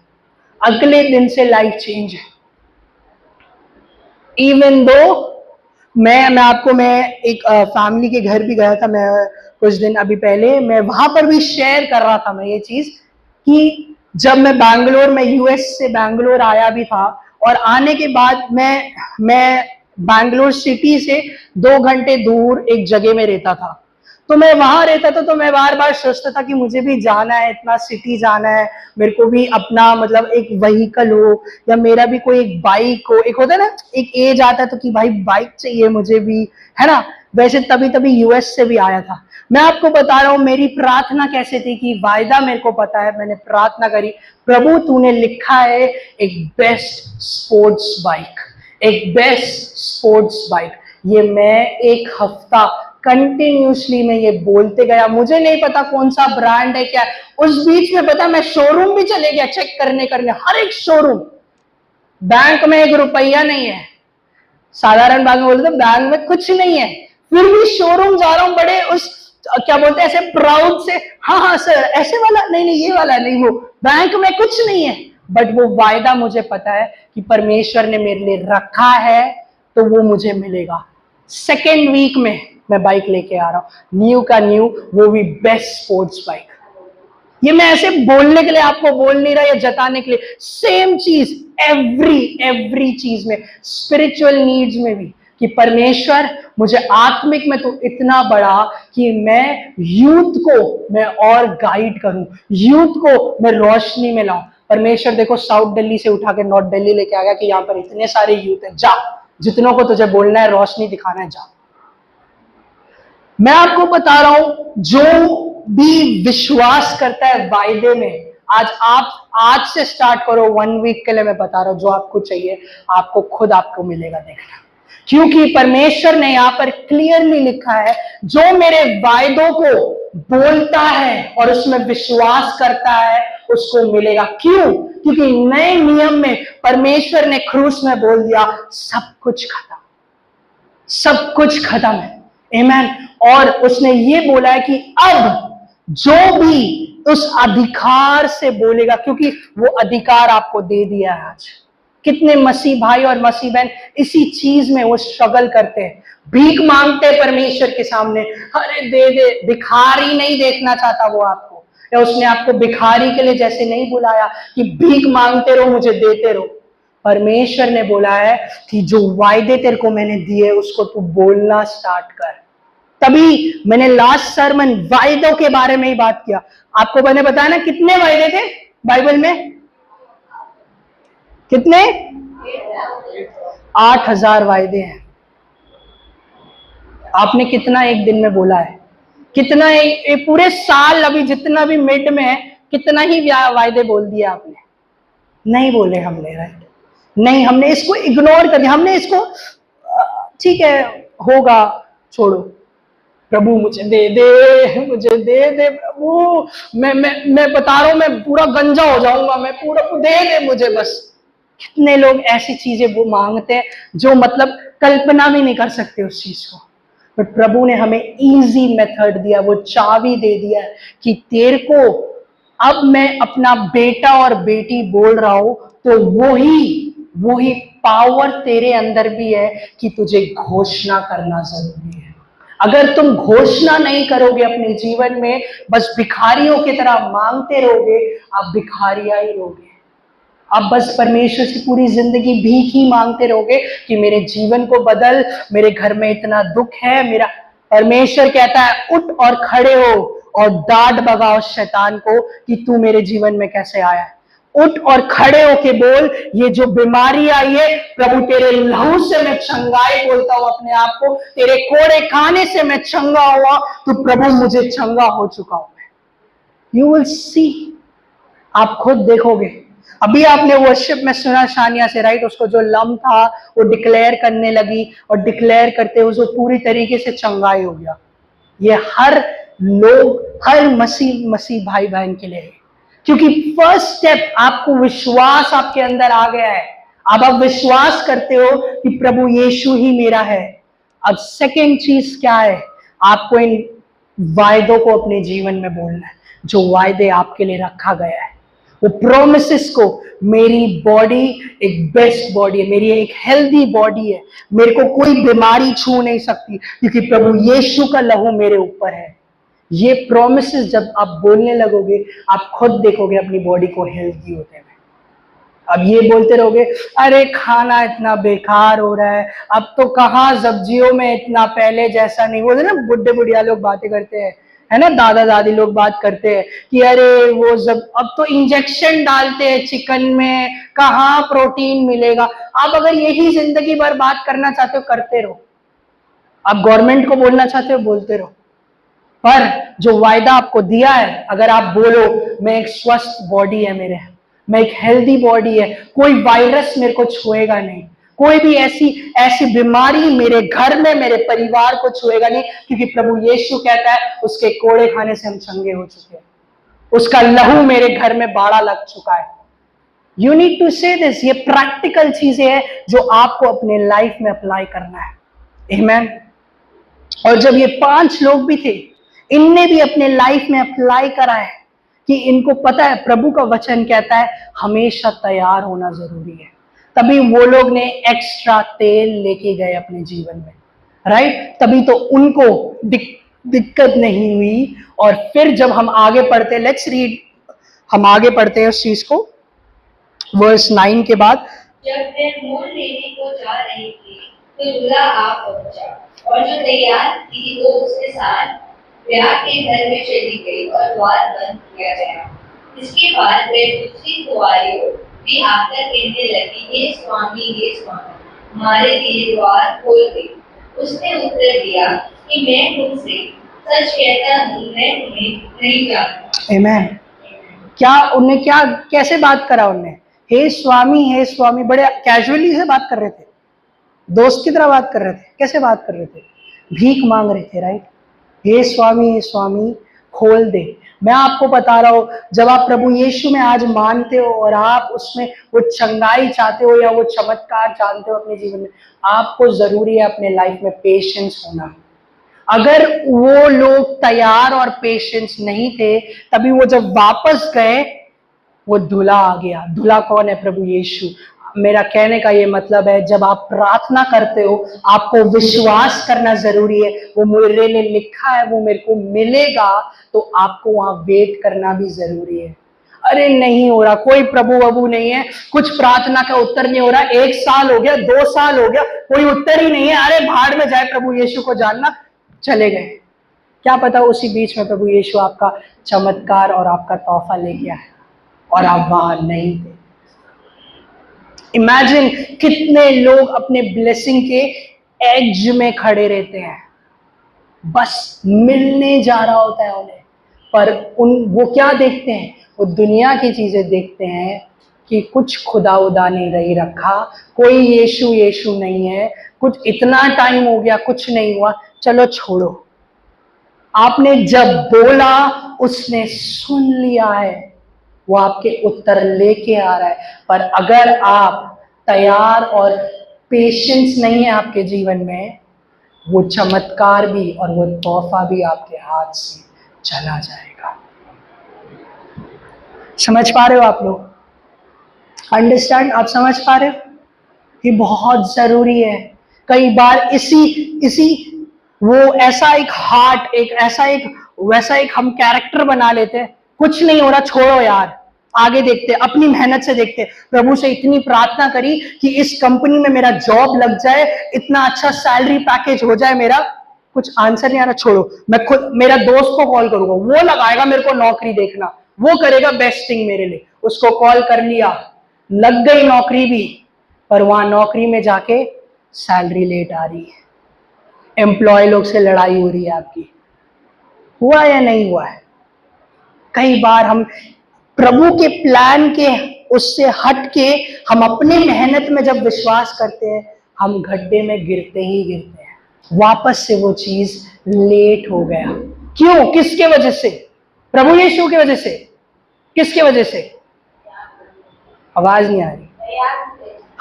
S1: अगले दिन से लाइफ चेंज है। इवन दो मैं एक फैमिली के घर भी गया था, मैं कुछ दिन अभी पहले, मैं वहां पर भी शेयर कर रहा था मैं ये चीज कि जब मैं बैंगलोर में यूएस से बैंगलोर आया भी था, और आने के बाद मैं बैंगलोर सिटी से 2 घंटे दूर एक जगह में रहता था। तो मैं वहां रहता था, तो मैं बार बार सोचता था कि मुझे भी जाना है, इतना सिटी जाना है, मेरे को भी अपना मतलब एक व्हीकल हो या मेरा भी कोई एक बाइक हो, एक होता है ना एक एज आता है तो कि भाई बाइक चाहिए मुझे भी, है ना। वैसे तभी यूएस से भी आया था। मैं आपको बता रहा हूं मेरी प्रार्थना कैसे थी कि वायदा मेरे को पता है, मैंने प्रार्थना करी, प्रभु तूने लिखा है एक बेस्ट स्पोर्ट्स बाइक, एक बेस्ट स्पोर्ट्स बाइक। ये मैं 1 हफ्ता कंटिन्यूसली मैं ये बोलते गया, मुझे नहीं पता कौन सा ब्रांड है क्या है। उस बीच में पता मैं शोरूम भी चले गया चेक करने हर एक शोरूम। बैंक में 1 रुपया नहीं है, साधारण बैंक में बोलते बैंक में कुछ नहीं है, फिर भी शोरूम जा रहा हूं बड़े उस क्या बोलते हैं ऐसे प्राउड से, हाँ सर ऐसे वाला नहीं, ये वाला नहीं, वो बैंक में कुछ नहीं है। बट वो वायदा मुझे पता है कि परमेश्वर ने मेरे लिए रखा है तो वो मुझे मिलेगा। 2nd वीक में मैं बाइक लेके आ रहा हूं, न्यू का न्यू, वो भी बेस्ट स्पोर्ट्स बाइक। ये मैं ऐसे बोलने के लिए आपको बोल नहीं रहा या जताने के लिए, सेम चीज एवरी चीज में, स्पिरिचुअल नीड्स में भी, कि परमेश्वर मुझे आत्मिक में तो इतना बड़ा कि मैं यूथ को मैं और गाइड करूं, यूथ को मैं रोशनी में लाऊं। परमेश्वर देखो साउथ दिल्ली से उठा के नॉर्थ दिल्ली लेके आ गया कि यहाँ पर इतने सारे यूथ हैं, जा जितनों को तुझे बोलना है, रोशनी दिखाना है, जा। मैं आपको बता रहा हूं, जो भी विश्वास करता है वायदे में, आज से स्टार्ट करो 1 वीक के लिए। मैं बता रहा हूं, जो आपको चाहिए आपको खुद आपको मिलेगा, देखना। क्योंकि परमेश्वर ने यहां पर क्लियरली लिखा है, जो मेरे वायदों को बोलता है और उसमें विश्वास करता है उसको मिलेगा। क्यों? क्योंकि नए नियम में परमेश्वर ने क्रूस में बोल दिया, सब कुछ खत्म, सब कुछ खत्म है। आमीन। और उसने ये बोला है कि अब जो भी उस अधिकार से बोलेगा, क्योंकि वो अधिकार आपको दे दिया है। आज कितने मसीह भाई और मसीह बहन इसी चीज में वो स्ट्रगल करते हैं, भीख मांगते हैं परमेश्वर के सामने, अरे दे दे। भिखारी नहीं देखना चाहता वो आपको, या उसने आपको भिखारी के लिए जैसे नहीं बुलाया कि भीख मांगते रहो मुझे देते रहो। परमेश्वर ने बोला है कि जो वायदे तेरे को मैंने दिए उसको तू बोलना स्टार्ट कर। तभी मैंने लास्ट सरमन वायदों के बारे में ही बात किया। आपको मैंने बताया ना कितने वायदे थे बाइबल में, कितने? 8000 वायदे हैं। आपने कितना एक दिन में बोला है? कितना एक पूरे साल अभी जितना भी मिड में है, कितना ही वायदे बोल दिए आपने? नहीं बोले हमने, राइट? नहीं, हमने इसको इग्नोर कर दिया। हमने इसको ठीक है होगा, छोड़ो, प्रभु मुझे दे दे, मुझे दे दे प्रभु, मैं बता रहा हूं मैं पूरा गंजा हो जाऊंगा, मैं पूरा दे दे मुझे बस। कितने लोग ऐसी चीजें वो मांगते हैं जो मतलब कल्पना भी नहीं कर सकते उस चीज को। बट प्रभु ने हमें इजी मेथड दिया, वो चाबी दे दिया कि तेरे को अब मैं अपना बेटा और बेटी बोल रहा हूं, तो वही पावर तेरे अंदर भी है कि तुझे घोषणा करना जरूरी है। अगर तुम घोषणा नहीं करोगे अपने जीवन में, बस भिखारियों की तरह मांगते रहोगे, आप भिखारिया ही रहोगे। आप बस परमेश्वर से पूरी जिंदगी भीख ही मांगते रहोगे कि मेरे जीवन को बदल, मेरे घर में इतना दुख है मेरा। परमेश्वर कहता है उठ और खड़े हो और डांट भगाओ शैतान को कि तू मेरे जीवन में कैसे आया है। उठ और खड़े होके बोल, ये जो बीमारी आई है प्रभु तेरे लहू से मैं चंगाई बोलता हूं अपने आप को, तेरे कोड़े खाने से मैं चंगा हुआ, तो प्रभु मुझे चंगा हो चुका हूं। यू विल सी, आप खुद देखोगे। अभी आपने वर्शिप में सुना शानिया से, राइट? उसको जो लम था वो डिक्लेयर करने लगी और डिक्लेयर करते हुए वो पूरी तरीके से चंगाई हो गया। ये हर मसीह भाई बहन के लिए है, क्योंकि फर्स्ट स्टेप आपको विश्वास आपके अंदर आ गया है। अब आप विश्वास करते हो कि प्रभु यीशु ही मेरा है। अब सेकेंड चीज क्या है? आपको इन वायदों को अपने जीवन में बोलना है, जो वायदे आपके लिए रखा गया है, वो प्रोमिसेस को। मेरी बॉडी एक बेस्ट बॉडी है, मेरी एक हेल्दी बॉडी है, मेरे को कोई बीमारी छू नहीं सकती क्योंकि प्रभु यीशु का लहू मेरे ऊपर है। ये प्रोमिसेस जब आप बोलने लगोगे, आप खुद देखोगे अपनी बॉडी को हेल्दी होते हुए। अब ये बोलते रहोगे, अरे खाना इतना बेकार हो रहा है, अब तो कहाँ सब्जियों में इतना पहले जैसा नहीं। बोलते ना बुढ़े बुढ़िया लोग बातें करते हैं, है ना, दादा दादी लोग बात करते हैं कि अरे वो सब अब तो इंजेक्शन डालते हैं चिकन में, कहाँ प्रोटीन मिलेगा। आप अगर यही जिंदगी भर बात करना चाहते हो करते रहो, आप गवर्नमेंट को बोलना चाहते हो बोलते रहो, पर जो वायदा आपको दिया है, अगर आप बोलो मैं एक स्वस्थ बॉडी है मेरे, मैं एक हेल्दी बॉडी है, कोई वायरस मेरे को छुएगा नहीं, कोई भी ऐसी बीमारी मेरे घर में मेरे परिवार को छुएगा नहीं, क्योंकि प्रभु यीशु कहता है उसके कोड़े खाने से हम चंगे हो चुके हैं, उसका लहू मेरे घर में बाड़ा लग चुका है। यू नीड टू से दिस। ये प्रैक्टिकल चीजें हैं जो आपको अपने लाइफ में अप्लाई करना है। आमेन। और जब ये 5 लोग भी थे, इनने भी अपने लाइफ में अप्लाई करा है कि इनको पता है प्रभु का वचन कहता है हमेशा तैयार होना जरूरी है। तभी वो लोग ने एक्स्ट्रा तेल लेके गए अपने जीवन में, राइट? तभी तो उनको दिक्कत नहीं हुई। और फिर जब हम आगे पढ़ते, लेट्स रीड, हम आगे पढ़ते हैं उस चीज को, वर्स 9 के बाद।
S2: जब वे मोल लेने को जा रहे थे तो दूल्हा आ पहुंचा और जो तैयार थी वो उसके साथ ब्याह के घर में चली गई और द्वार बंद किया गया। इसके बाद वे दूसरी कुंवारियों भी आकर कहने लगी, हे स्वामी, हमारे लिए द्वार खोल दे। उसने उत्तर दिया कि मैं तुमसे सच कहता हूँ, मैं तुम्हें नहीं जानता।
S1: आमेन। क्या उन्हें क्या कैसे बात करा उन्हें? हे स्वामी, बड़े कैजुअली से बात कर रहे थे, दोस्त की तरह बात कर रहे थे। कैसे बात कर रहे थे? भीख मांग रहे थे, राइट? हे स्वामी खोल दे। मैं आपको बता रहा हूं, जब आप प्रभु यीशु में आज मानते हो और आप उसमें वो चंगाई चाहते हो या वो चमत्कार जानते हो अपने जीवन में, आपको जरूरी है अपने लाइफ में पेशेंस होना। अगर वो लोग तैयार और पेशेंस नहीं थे, तभी वो जब वापस गए, वो दूल्हा आ गया। दूल्हा कौन है? प्रभु यीशु। मेरा कहने का ये मतलब है, जब आप प्रार्थना करते हो, आपको विश्वास करना जरूरी है। वो मेरे लिए लिखा है, वो मेरे को मिलेगा, तो आपको वहां वेट करना भी जरूरी है। अरे नहीं हो रहा, कोई प्रभु वभु नहीं है, कुछ प्रार्थना का उत्तर नहीं हो रहा, 1 साल हो गया, 2 साल हो गया, कोई उत्तर ही नहीं है। अरे भाड़ में जाए, प्रभु यीशु को जानना, चले गए। क्या पता उसी बीच में प्रभु यीशु आपका चमत्कार और आपका तोहफा लेके आया और आप वहां नहीं थे। इमेजिन कितने लोग अपने ब्लेसिंग के एज में खड़े रहते हैं, बस मिलने जा रहा होता है उन्हें, पर वो क्या देखते हैं? वो दुनिया की चीजें देखते हैं कि कुछ खुदा उदा नहीं रही रखा, कोई यीशु नहीं है, कुछ इतना टाइम हो गया, कुछ नहीं हुआ, चलो छोड़ो। आपने जब बोला, उसने सुन लिया है, वो आपके उत्तर लेके आ रहा है। पर अगर आप तैयार और पेशेंस नहीं है आपके जीवन में, वो चमत्कार भी और वो तोहफा भी आपके हाथ से चला जाएगा। समझ पा रहे हो आप लोग? अंडरस्टैंड? आप समझ पा रहे हो? ये बहुत जरूरी है। कई बार इसी वो ऐसा एक हार्ट, एक ऐसा एक वैसा एक हम कैरेक्टर बना लेते हैं, कुछ नहीं हो रहा, छोड़ो यार, आगे देखते, अपनी मेहनत से देखते। प्रभु से इतनी प्रार्थना करी कि इस कंपनी में मेरा जॉब लग जाए, इतना अच्छा सैलरी पैकेज हो जाए मेरा, कुछ आंसर नहीं आ रहा, छोड़ो, मैं खुद मेरा दोस्त को कॉल करूंगा, वो लगाएगा मेरे को नौकरी देखना, वो करेगा बेस्ट थिंग मेरे लिए। उसको कॉल कर लिया, लग गई नौकरी भी, पर वहां नौकरी में जाके सैलरी लेट आ रही है, एम्प्लॉय लोग से लड़ाई हो रही है आपकी। हुआ या नहीं हुआ है? कई बार हम प्रभु के प्लान के उससे हट के हम अपने मेहनत में जब विश्वास करते हैं, हम गड्ढे में गिरते ही गिरते हैं। वापस से वो चीज लेट हो गया। क्यों? किसके वजह से? प्रभु यीशु की वजह से? किसके वजह से? आवाज नहीं आ रही।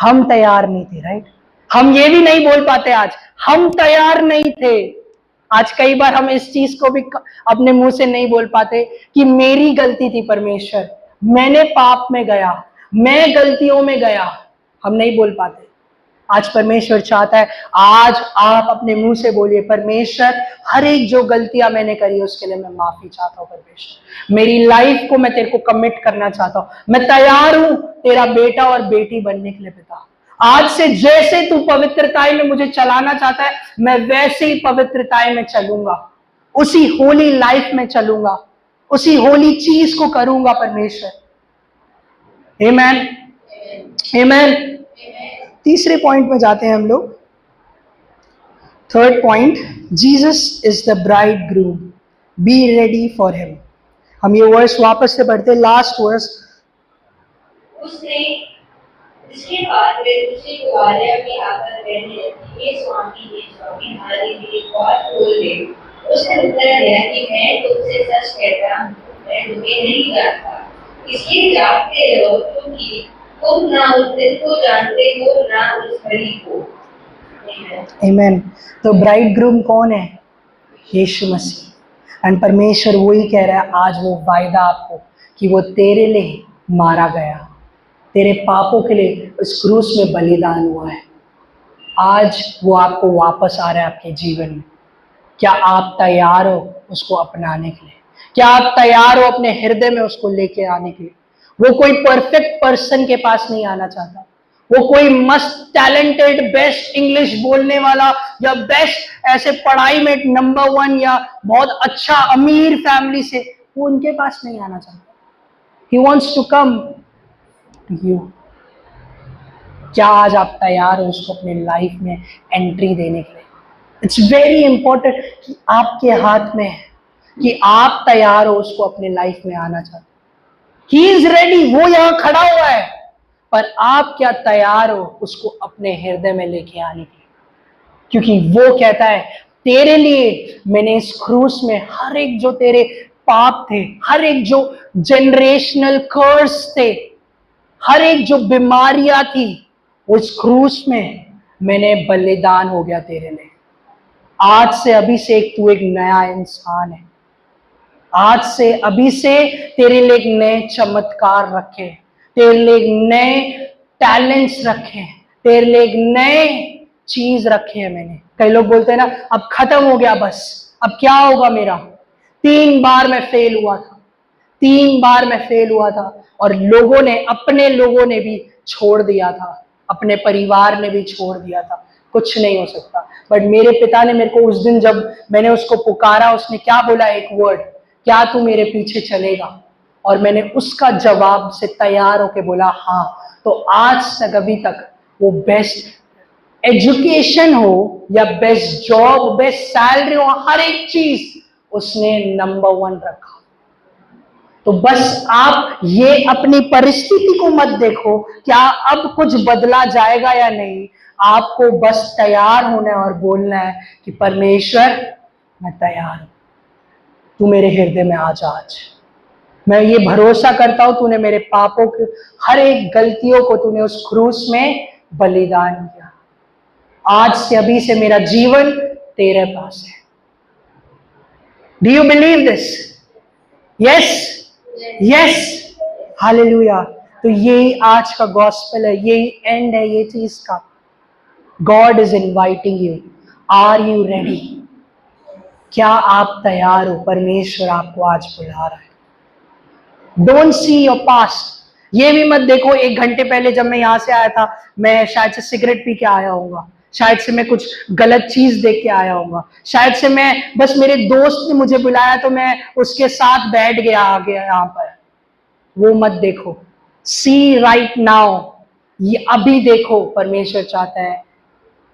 S1: हम तैयार नहीं थे, राइट? हम ये भी नहीं बोल पाते आज, हम तैयार नहीं थे। आज कई बार हम इस चीज को भी अपने मुंह से नहीं बोल पाते कि मेरी गलती थी परमेश्वर, मैंने पाप में गया, मैं गलतियों में गया। हम नहीं बोल पाते। आज परमेश्वर चाहता है, आज आप अपने मुंह से बोलिए, परमेश्वर हर एक जो गलतियां मैंने करी उसके लिए मैं माफी चाहता हूँ। परमेश्वर मेरी लाइफ को मैं तेरे को कमिट करना चाहता हूँ, मैं तैयार हूं तेरा बेटा और बेटी बनने के लिए। पिता, आज से जैसे तू पवित्रताई में मुझे चलाना चाहता है, मैं वैसे ही पवित्रताई में चलूंगा, उसी होली लाइफ में चलूंगा, उसी होली चीज को करूंगा। परमेश्वर, आमेन, आमेन। तीसरे पॉइंट में जाते हैं हम लोग। Third point, Jesus is the bride groom, be ready for him. हम ये वर्स वापस से पढ़ते हैं, लास्ट वर्स।
S2: उसने इसके बाद वे दूसरी कुंवारियां भी आकर कहने लगी, हे स्वामी, हमारे लिए द्वार खोल दे। उसने उत्तर दिया कि मैं तुमसे सच कहता हूँ, मैं तुम्हें नहीं जानता। इसलिए जागते रहो, क्योंकि तुम ना उस दिन को जानते हो, ना उस घड़ी को।
S1: आमेन। तो ब्राइड ग्रूम कौन है? यीशु मसीह। एंड परमेश्वर वही कह रहा है आज, वो वायदा आपको कि वो तेरे लिए मारा गया, तेरे पापों के लिए उस क्रूस में बलिदान हुआ है। आज वो आपको वापस आ रहा है आपके जीवन में। क्या आप तैयार हो उसको अपनाने के लिए? क्या आप तैयार हो अपने हृदय में उसको लेके आने के लिए? वो कोई परफेक्ट पर्सन के पास नहीं आना चाहता, वो कोई मस्त टैलेंटेड बेस्ट इंग्लिश बोलने वाला या बेस्ट ऐसे पढ़ाई में नंबर 1 या बहुत अच्छा अमीर फैमिली से, वो उनके पास नहीं आना चाहता। He wants to come to you. क्या आज आप तैयार हो उसको अपने लाइफ में एंट्री देने के लिए? इट्स वेरी इंपॉर्टेंट कि आपके हाथ में है कि आप तैयार हो उसको अपने लाइफ में आना चाहते। He is ready, वो यहां खड़ा हुआ है, पर आप क्या तैयार हो उसको अपने हृदय में लेके आने के लिए? क्योंकि वो कहता है तेरे लिए मैंने इस क्रूस में हर एक जो तेरे पाप थे, हर एक जो जनरेशनल कर्स थे, हर एक जो बीमारियां थी, उस क्रूस में मैंने बलिदान हो गया तेरे लिए। आज से अभी से तू एक नया इंसान है। आज से अभी से तेरे लिए एक नए चमत्कार रखे, तेरे लिए एक नए टैलेंट्स रखे, तेरे लिए एक नए चीज रखे है मैंने। कई लोग बोलते हैं ना अब खत्म हो गया, बस अब क्या होगा मेरा। 3 बार मैं फेल हुआ था, 3 बार मैं फेल हुआ था, और लोगों ने, अपने लोगों ने भी छोड़ दिया था, अपने परिवार ने भी छोड़ दिया था, कुछ नहीं हो सकता। बट मेरे पिता ने मेरे को उस दिन जब मैंने उसको पुकारा, उसने क्या बोला, एक वर्ड, क्या तू मेरे पीछे चलेगा? और मैंने उसका जवाब से तैयार होके बोला हाँ। तो आज तक, अभी तक वो बेस्ट एजुकेशन हो या बेस्ट जॉब, बेस्ट सैलरी हो, हर एक चीज उसने नंबर 1 रखा। तो बस आप ये अपनी परिस्थिति को मत देखो क्या अब कुछ बदला जाएगा या नहीं। आपको बस तैयार होना है और बोलना है कि परमेश्वर मैं तैयार हूं, तू मेरे हृदय में आ जा। आज मैं ये भरोसा करता हूं तूने मेरे पापों की हर एक गलतियों को तूने उस क्रूस में बलिदान किया। आज से, अभी से मेरा जीवन तेरे पास है। Do you believe this? Yes, yes, hallelujah. तो यही आज का गॉस्पेल है, यही एंड है ये चीज का। God is inviting you, are you ready? क्या आप तैयार हो? परमेश्वर आपको आज बुला रहा है। Don't see your past. ये भी मत देखो 1 घंटे पहले जब मैं यहां से आया था, मैं शायद से सिगरेट पी के आया होऊंगा, शायद से मैं कुछ गलत चीज देख के आया होऊंगा, शायद से मैं बस मेरे दोस्त ने मुझे बुलाया तो मैं उसके साथ बैठ गया आगे यहां पर। वो मत देखो। सी राइट नाउ, ये अभी देखो। परमेश्वर चाहता है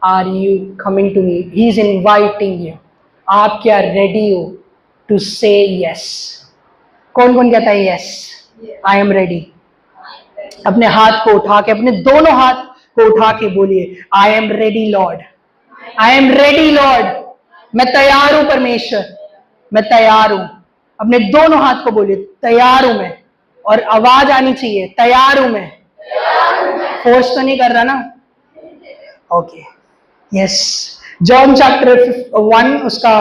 S1: are you coming to me? He is inviting you. आप क्या रेडी हो टू से यस? कौन कौन कहता है यस, आई एम रेडी? अपने हाथ को उठा के, अपने दोनों हाथ को उठा के बोलिए आई am ready Lord, I am ready Lord. मैं तैयार हूं परमेश्वर, मैं तैयार हूं। अपने दोनों हाथ को बोलिए तैयार हूं मैं, और आवाज आनी चाहिए तैयार हूं मैं। फोर्स तो नहीं कर रहा ना? Okay, yes. जॉन चैप्टर 1 उसका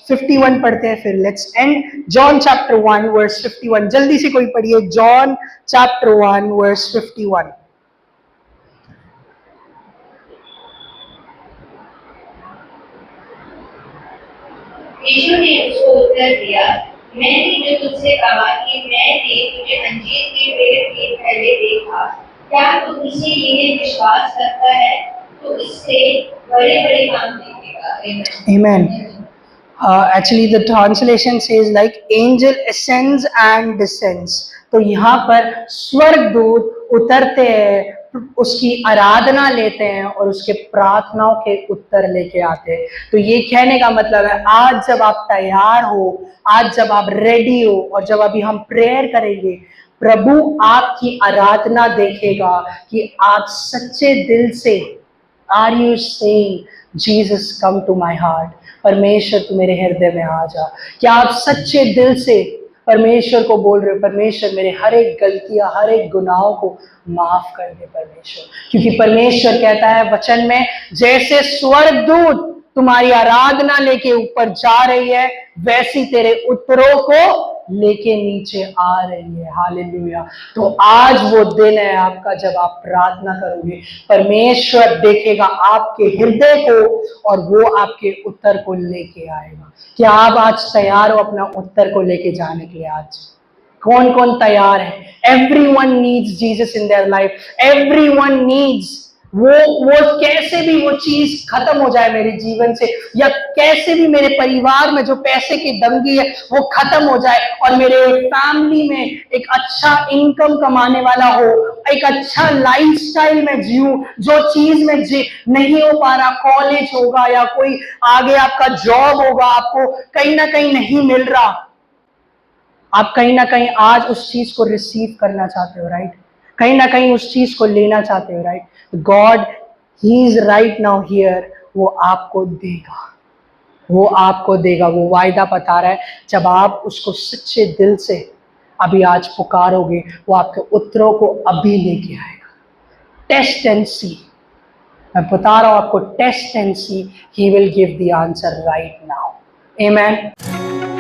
S1: 51 पढ़ते हैं, फिर let's end. John chapter 1 verse 51, जल्दी से कोई पढ़िए। John chapter 1 verse 51।
S2: यीशु ने उसको उत्तर दिया, मैंने जो तुझसे कहा कि मैंने तुझे अंजीर के पेड़ के पहले देखा, क्या तू मुझसे ये विश्वास करता है? तो इससे बड़े बड़े काम देखेगा।
S1: Amen. Actually the translation says like angel ascends and descends. तो यहाँ पर स्वर्गदूत उतरते हैं, उसकी आराधना लेते हैं और उसके प्रार्थनाओं के उत्तर लेके आते हैं। तो ये कहने का मतलब है आज जब आप तैयार हो, आज जब आप रेडी हो, और जब अभी हम प्रेयर करेंगे, प्रभु आपकी आराधना देखेगा कि आप सच्चे दिल से are you saying Jesus come to my heart, परमेश्वर तू मेरे हृदय में आ जा। क्या आप सच्चे दिल से परमेश्वर को बोल रहे हो परमेश्वर मेरे हर एक गलतियां, हर एक गुनाहों को माफ कर दे परमेश्वर? क्योंकि परमेश्वर कहता है वचन में, जैसे स्वर्गदूत तुम्हारी आराधना लेके ऊपर जा रही है, वैसी तेरे उत्तरों को लेके नीचे आ रही है। हालेलुया। तो आज वो दिन है आपका जब आप प्रार्थना करोगे, परमेश्वर देखेगा आपके हृदय को और वो आपके उत्तर को लेके आएगा। क्या आप आज तैयार हो अपना उत्तर को लेके जाने के लिए? आज कौन कौन तैयार है? Everyone needs Jesus in their life, everyone needs वो कैसे भी वो चीज खत्म हो जाए मेरे जीवन से, या कैसे भी मेरे परिवार में जो पैसे की तंगी है वो खत्म हो जाए, और मेरे फैमिली में एक अच्छा इनकम कमाने वाला हो, एक अच्छा लाइफस्टाइल में जीऊं, जो चीज में नहीं हो पा रहा, कॉलेज होगा या कोई आगे आपका जॉब होगा, आपको कहीं ना कहीं नहीं मिल रहा, आप कहीं ना कहीं आज उस चीज को रिसीव करना चाहते हो, राइट? कहीं ना कहीं उस चीज को लेना चाहते हो, right? God, he is right now here, वो आपको देगा, वो आपको देगा। वो वायदा बता रहा है, जब आप उसको सच्चे दिल से अभी आज पुकारोगे, वो आपके उत्तरों को अभी लेके आएगा। टेस्ट एंड सी, मैं बता रहा हूं आपको, taste and see, he will give the answer right now. Amen.